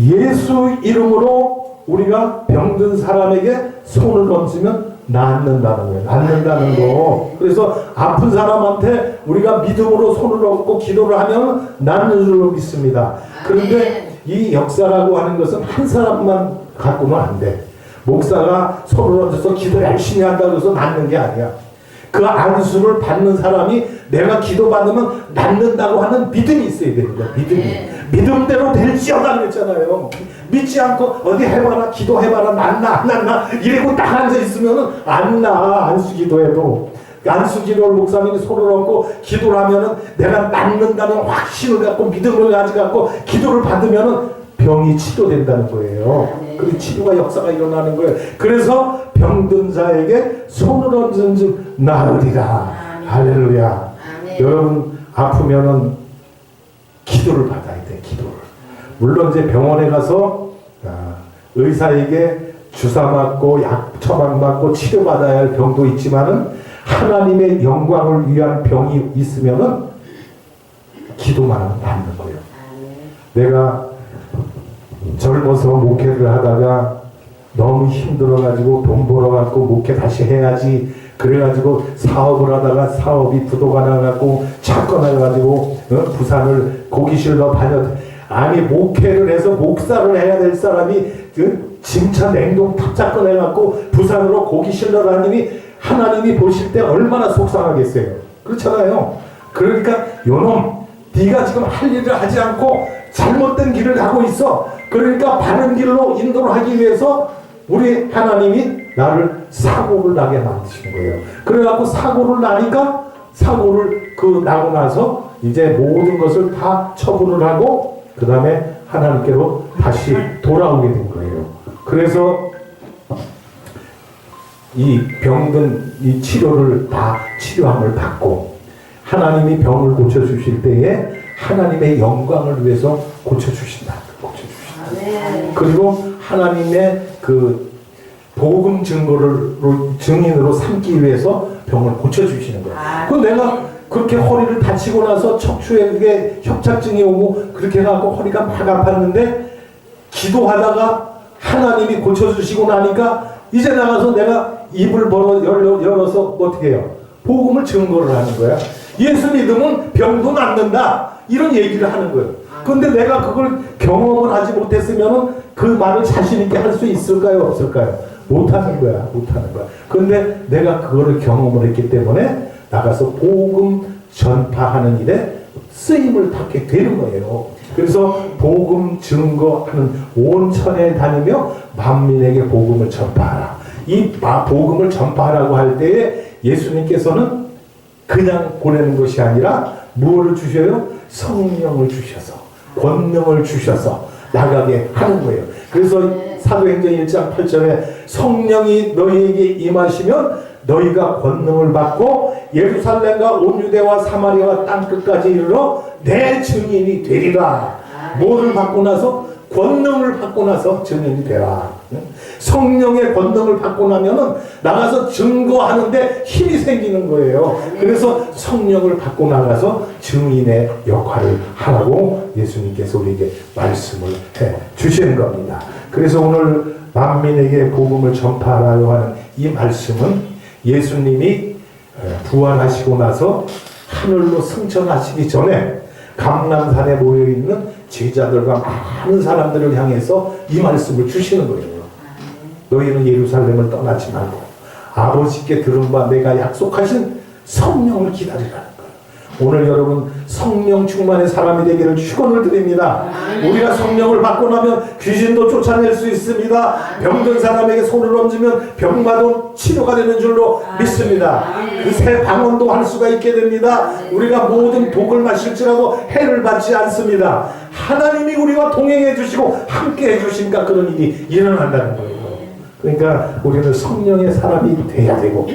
예수 이름으로 우리가 병든 사람에게 손을 얹으면 낫는다는 거예요. 낫는다는 거. 그래서 아픈 사람한테 우리가 믿음으로 손을 얹고 기도를 하면 낫는 줄로 믿습니다. 그런데 이 역사라고 하는 것은 한 사람만 갖고는 안 돼. 목사가 손을 얹어서 기도 열심히 한다고 해서 낫는 게 아니야. 그 안수를 받는 사람이 내가 기도받으면 낫는다고 하는 믿음이 있어야 되는 거야. 믿음이. 믿음대로 될지어다 그랬잖아요. 믿지 않고 어디 해봐라 기도해봐라 낫나 안 낫나 이러고 딱 앉아있으면은 안 나. 안수기도해도 안수기도를 목사님이 손을 얹고 기도를 하면은 내가 낫는다는 확신을 갖고 믿음을 가지고 기도를 받으면은 병이 치료된다는 거예요. 그 치료가 역사가 일어나는 거예요. 그래서 병든 자에게 손을 얹은 즉 나으리라. 할렐루야. 여러분 아프면은 기도를 받아야 돼. 기도를. 물론 이제 병원에 가서 의사에게 주사 맞고 약 처방 받고 치료 받아야 할 병도 있지만은 하나님의 영광을 위한 병이 있으면은 기도만 하면 낫는 거예요. 내가 젊어서 목회를 하다가 너무 힘들어가지고 돈 벌어갖고 목회 다시 해야지 그래가지고 사업을 하다가 사업이 부도가 나가고 차가 나가지고 부산을 고기실로 다녔. 아니 목회를 해서 목사를 해야 될 사람이 짐차 냉동 탑자 꺼내갖고 부산으로 고기실로 다니니 하나님이 보실 때 얼마나 속상하겠어요. 그렇잖아요. 그러니까 요놈 네가 지금 할 일을 하지 않고 잘못된 길을 가고 있어. 그러니까 바른 길로 인도를 하기 위해서 우리 하나님이 나를 사고를 나게 만드신 거예요. 그래갖고 사고를 나니까 사고를 나고 나서 이제 모든 것을 다 처분을 하고 그 다음에 하나님께로 다시 돌아오게 된 거예요. 그래서 이 병든 이 치료를 다 치료함을 받고 하나님이 병을 고쳐주실 때에 하나님의 영광을 위해서 고쳐주신다. 그리고 하나님의 그 복음 증인으로 삼기 위해서 병을 고쳐주시는 거예요. 그 내가 그렇게 허리를 다치고 나서 척추에 협착증이 오고 그렇게 해갖고 허리가 막 아팠는데 기도하다가 하나님이 고쳐주시고 나니까 이제 나가서 내가 입을 열어서 어떻게 해요? 복음을 증거를 하는 거야. 예수 믿으면 병도 낫는다. 이런 얘기를 하는 거예요. 근데 내가 그걸 경험을 하지 못했으면 그 말을 자신있게 할 수 있을까요? 없을까요? 못하는 거야. 못하는 거야. 근데 내가 그거를 경험을 했기 때문에 나가서 복음 전파하는 일에 쓰임을 받게 되는 거예요. 그래서 복음 증거하는 온 천에 다니며 만민에게 복음을 전파하라. 이 복음을 전파하라고 할 때에 예수님께서는 그냥 보내는 것이 아니라 무엇을 주셔요? 성령을 주셔서 권능을 주셔서 나가게 하는 거예요. 그래서 사도행전 1장 8절에 성령이 너희에게 임하시면 너희가 권능을 받고 예루살렘과 온 유대와 사마리아와 땅끝까지 이르러 내 증인이 되리라. 뭐를 받고 나서? 권능을 받고 나서 증인이 되라. 성령의 권능을 받고 나면은 나가서 증거하는데 힘이 생기는 거예요. 그래서 성령을 받고 나가서 증인의 역할을 하라고 예수님께서 우리에게 말씀을 해 주시는 겁니다. 그래서 오늘 만민에게 복음을 전파하라고 하는 이 말씀은 예수님이 부활하시고 나서 하늘로 승천하시기 전에 감람산에 모여있는 제자들과 많은 사람들을 향해서 이 말씀을 주시는 거예요. 너희는 예루살렘을 떠나지 말고 아버지께 들은 바 내가 약속하신 성령을 기다리라는 거예요. 오늘 여러분 성령 충만의 사람이 되기를 축원을 드립니다. 우리가 성령을 받고 나면 귀신도 쫓아낼 수 있습니다. 병든 사람에게 손을 얹으면 병마도 치료가 되는 줄로 믿습니다. 그 새 방언도 할 수가 있게 됩니다. 우리가 모든 독을 마실지라도 해를 받지 않습니다. 하나님이 우리와 동행해 주시고 함께 해 주시니까 그런 일이 일어난다는 거예요. 그러니까 우리는 성령의 사람이 돼야 되고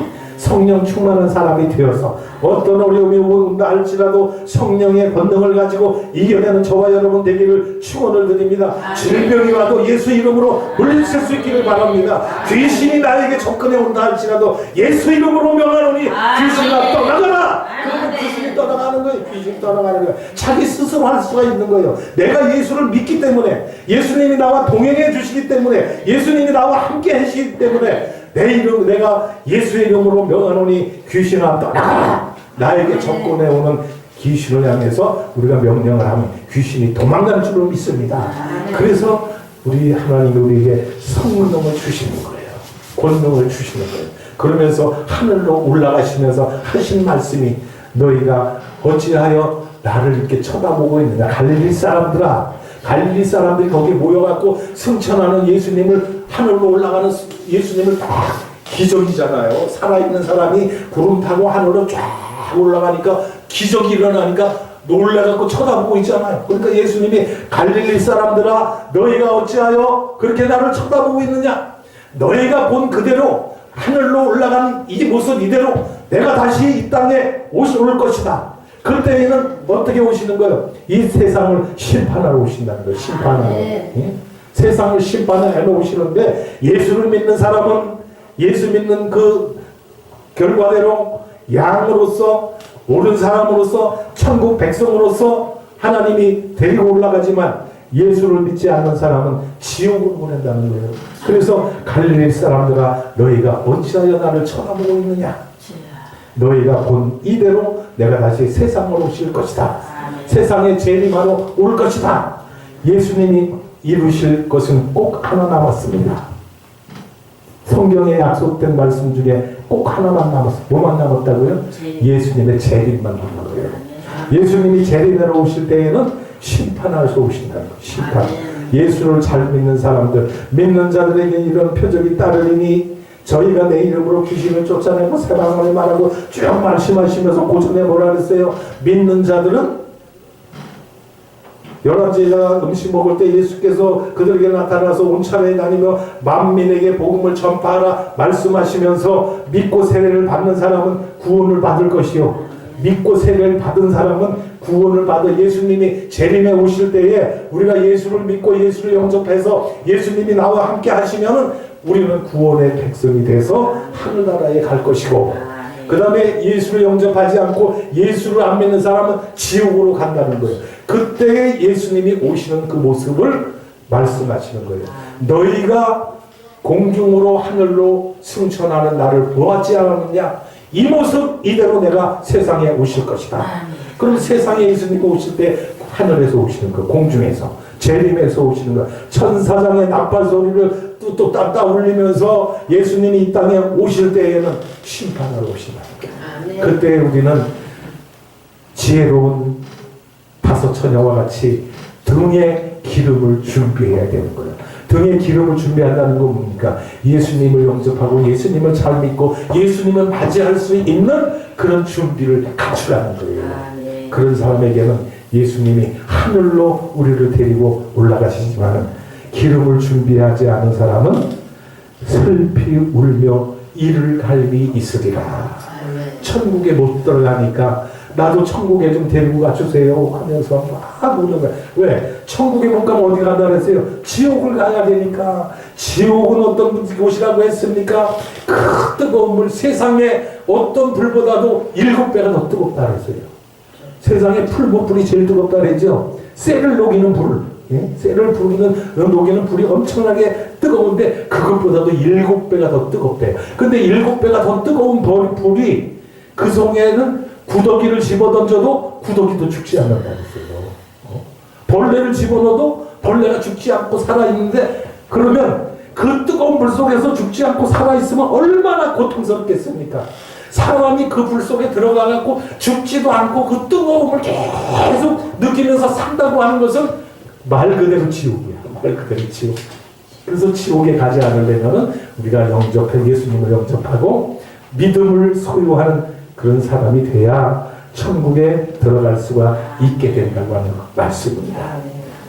성령 충만한 사람이 되어서 어떤 어려움이 온다 할지라도 성령의 권능을 가지고 이겨내는 저와 여러분 되기를 축원을 드립니다. 질병이 와도 예수 이름으로 물리칠 수 있기를 바랍니다. 귀신이 나에게 접근해 온다 할지라도 예수 이름으로 명하노니 귀신아 떠나가라. 그러면 귀신이 떠나가는 거예요. 귀신이 떠나가는 거예요. 자기 스스로 할 수가 있는 거예요. 내가 예수를 믿기 때문에, 예수님이 나와 동행해 주시기 때문에, 예수님이 나와 함께 하시기 때문에 내가 예수의 이름으로 명하노니 귀신아 떠나가라. 나에게 접근해 오는 귀신을 향해서 우리가 명령을 하면 귀신이 도망갈 줄을 믿습니다. 그래서 우리 하나님이 우리에게 성령을 주시는 거예요. 권능을 주시는 거예요. 그러면서 하늘로 올라가시면서 하신 말씀이 너희가 어찌하여 나를 이렇게 쳐다보고 있느냐. 갈릴리 사람들아, 갈릴리 사람들이 거기 모여갖고 승천하는 예수님을, 하늘로 올라가는 예수님을 다 기적이잖아요. 살아있는 사람이 구름 타고 하늘로 쫙 올라가니까 기적이 일어나니까 놀라갖고 쳐다보고 있잖아요. 그러니까 예수님이 갈릴리 사람들아 너희가 어찌하여 그렇게 나를 쳐다보고 있느냐. 너희가 본 그대로 하늘로 올라간 이 모습 이대로 내가 다시 이 땅에 올 것이다. 그때에는 어떻게 오시는 거예요? 이 세상을 심판하러 오신다는 거예요. 심판하러. 예? 세상을 심판하러 오시는데 예수를 믿는 사람은 예수 믿는 그 결과대로 양으로서 옳은 사람으로서 천국 백성으로서 하나님이 데리고 올라가지만 예수를 믿지 않는 사람은 지옥으로 보낸다는 거예요. 그래서 갈릴리 사람들아 너희가 어찌하여 나를 쳐다보고 있느냐. 너희가 본 이대로 내가 다시 세상으로 오실 것이다. 세상에 재림하러 올 것이다. 예수님이 이루실 것은 꼭 하나 남았습니다. 성경에 약속된 말씀 중에 꼭 하나만 남았어요. 뭐만 남았다고요? 예수님의 재림만 남은 거예요. 예수님이 재림하러 오실 때에는 심판하셔 오신다는 거예요. 심판. 예수를 잘 믿는 사람들, 믿는 자들에게 이런 표적이 따르리니 저희가 내 이름으로 귀신을 쫓아내고 새 방언을 말하고 쭉 말씀하시면서 고전해 뭐라 그랬어요? 믿는 자들은 11제자가 음식 먹을 때 예수께서 그들에게 나타나서 온 차례에 다니며 만민에게 복음을 전파하라 말씀하시면서 믿고 세례를 받는 사람은 구원을 받을 것이요 믿고 세례를 받은 사람은 구원을 받아. 예수님이 재림에 오실 때에 우리가 예수를 믿고 예수를 영접해서 예수님이 나와 함께 하시면은 우리는 구원의 백성이 돼서 하늘나라에 갈 것이고, 그 다음에 예수를 영접하지 않고 예수를 안 믿는 사람은 지옥으로 간다는 거예요. 그때 예수님이 오시는 그 모습을 말씀하시는 거예요. 너희가 공중으로 하늘로 승천하는 나를 보았지 않았느냐. 이 모습 이대로 내가 세상에 오실 것이다. 그럼 세상에 예수님이 오실 때 하늘에서 오시는 거, 공중에서 재림에서 오시는 거, 천사장의 나팔 소리를 뚝뚝 따 울리면서 예수님이 이 땅에 오실 때에는 심판하러 오신다. 그때 우리는 지혜로운 다섯 처녀와 같이 등에 기름을 준비해야 되는 거예요. 등에 기름을 준비한다는 건 뭡니까? 예수님을 영접하고 예수님을 잘 믿고 예수님을 맞이할 수 있는 그런 준비를 갖추라는 거예요. 그런 사람에게는 예수님이 하늘로 우리를 데리고 올라가시지만 기름을 준비하지 않은 사람은 슬피 울며 이를 갈미 있으리라. 천국에 못 들어가니까 나도 천국에 좀 데리고 가주세요 하면서 막 우는 거야. 왜? 천국에 못 가면 어디 간다 그랬어요? 지옥을 가야 되니까. 지옥은 어떤 곳이라고 했습니까? 그 뜨거운 물, 세상에 어떤 불보다도 7배가 더 뜨겁다 그랬어요. 세상에 불이 제일 뜨겁다 그랬죠. 쇠를 녹이는 불, 쇠를 녹이는 불이 엄청나게 뜨거운데 그것보다도 7배가 더 뜨겁대요. 근데 7배가 더 뜨거운 불이 그 속에는 구더기를 집어던져도 구더기도 죽지 않는다 그랬어요. 벌레를 집어넣어도 벌레가 죽지 않고 살아있는데, 그러면 그 뜨거운 불 속에서 죽지 않고 살아있으면 얼마나 고통스럽겠습니까? 사람이 그 불 속에 들어가갖고 죽지도 않고 그 뜨거움을 계속 느끼면서 산다고 하는 것은 말 그대로 지옥이야. 말 그대로 지옥. 그래서 지옥에 가지 않으려면 우리가 예수님을 영접하고 믿음을 소유하는 그런 사람이 돼야 천국에 들어갈 수가 있게 된다고 하는 말씀입니다.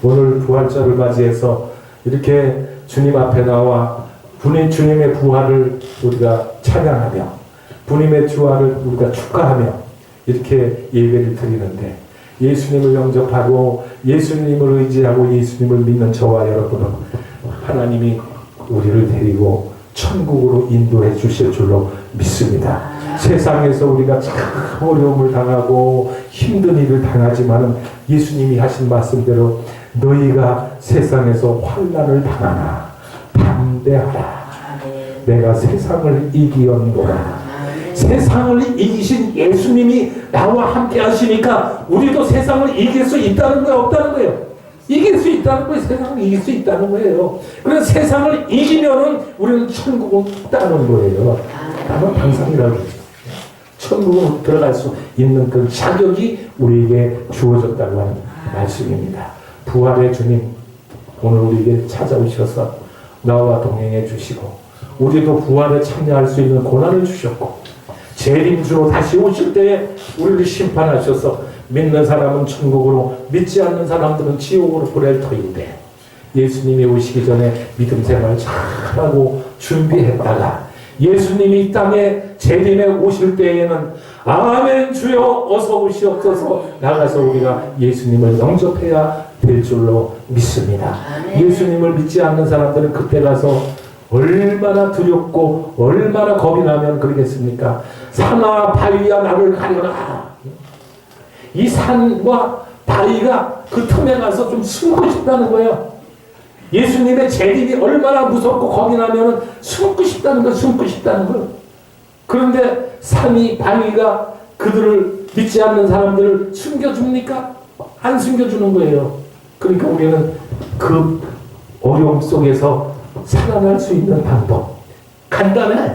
오늘 부활절을 맞이해서 이렇게 주님 앞에 나와 주님의 부활을 우리가 찬양하며 부님의 주화를 우리가 축하하며 이렇게 예배를 드리는데, 예수님을 영접하고 예수님을 의지하고 예수님을 믿는 저와 여러분은 하나님이 우리를 데리고 천국으로 인도해 주실 줄로 믿습니다. 세상에서 우리가 참 어려움을 당하고 힘든 일을 당하지만은 예수님이 하신 말씀대로 너희가 세상에서 환난을 당하나 담대하라. 내가 세상을 이기었노라. 세상을 이기신 예수님이 나와 함께 하시니까 우리도 세상을 이길 수 있다는 거예요, 없다는 거예요? 이길 수 있다는 거예요. 세상을 이길 수 있다는 거예요. 그래서 세상을 이기면은 우리는 천국을 따는 거예요. 다만 방상이라고 그러죠. 천국으로 들어갈 수 있는 그 자격이 우리에게 주어졌다고 하는 말씀입니다. 부활의 주님, 오늘 우리에게 찾아오셔서 나와 동행해 주시고 우리도 부활에 참여할 수 있는 고난을 주셨고 재림주로 다시 오실 때에 우리를 심판하셔서 믿는 사람은 천국으로, 믿지 않는 사람들은 지옥으로 보낼 터인데, 예수님이 오시기 전에 믿음 생활 잘하고 준비했다가 예수님이 이 땅에 재림에 오실 때에는 아멘 주여 어서 오시옵소서 나가서 우리가 예수님을 영접해야 될 줄로 믿습니다. 예수님을 믿지 않는 사람들은 그때 가서 얼마나 두렵고 얼마나 겁이 나면 그러겠습니까? 산아 바위야 나를 가려라. 이 산과 바위가 그 틈에 가서 좀 숨고 싶다는 거예요. 예수님의 재림이 얼마나 무섭고 겁이 나면 숨고 싶다는 거예요. 숨고 싶다는 거예요. 그런데 산이 바위가 그들을 믿지 않는 사람들을 숨겨줍니까? 안 숨겨주는 거예요. 그러니까 우리는 그 어려움 속에서 살아날 수 있는 방법 간단해.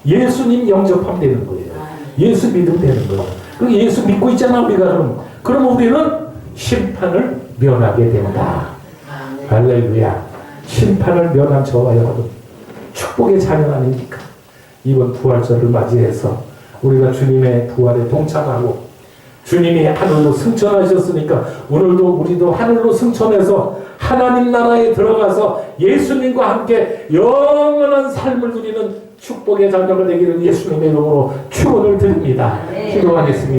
예수님 영접하면 되는 거예요. 예수 믿으면 되는 거예요. 그럼 예수 믿고 있잖아 우리가. 그럼 우리는 심판을 면하게 된다. 할렐루야. 심판을 면한 저와 여러분 축복의 자녀 아닙니까? 이번 부활절을 맞이해서 우리가 주님의 부활에 동참하고 주님이 하늘로 승천하셨으니까 오늘도 우리도 하늘로 승천해서 하나님 나라에 들어가서 예수님과 함께 영원한 삶을 누리는 축복의 자녀가 되기를 예수님의 이름으로 축원을 드립니다. 기도하겠습니다.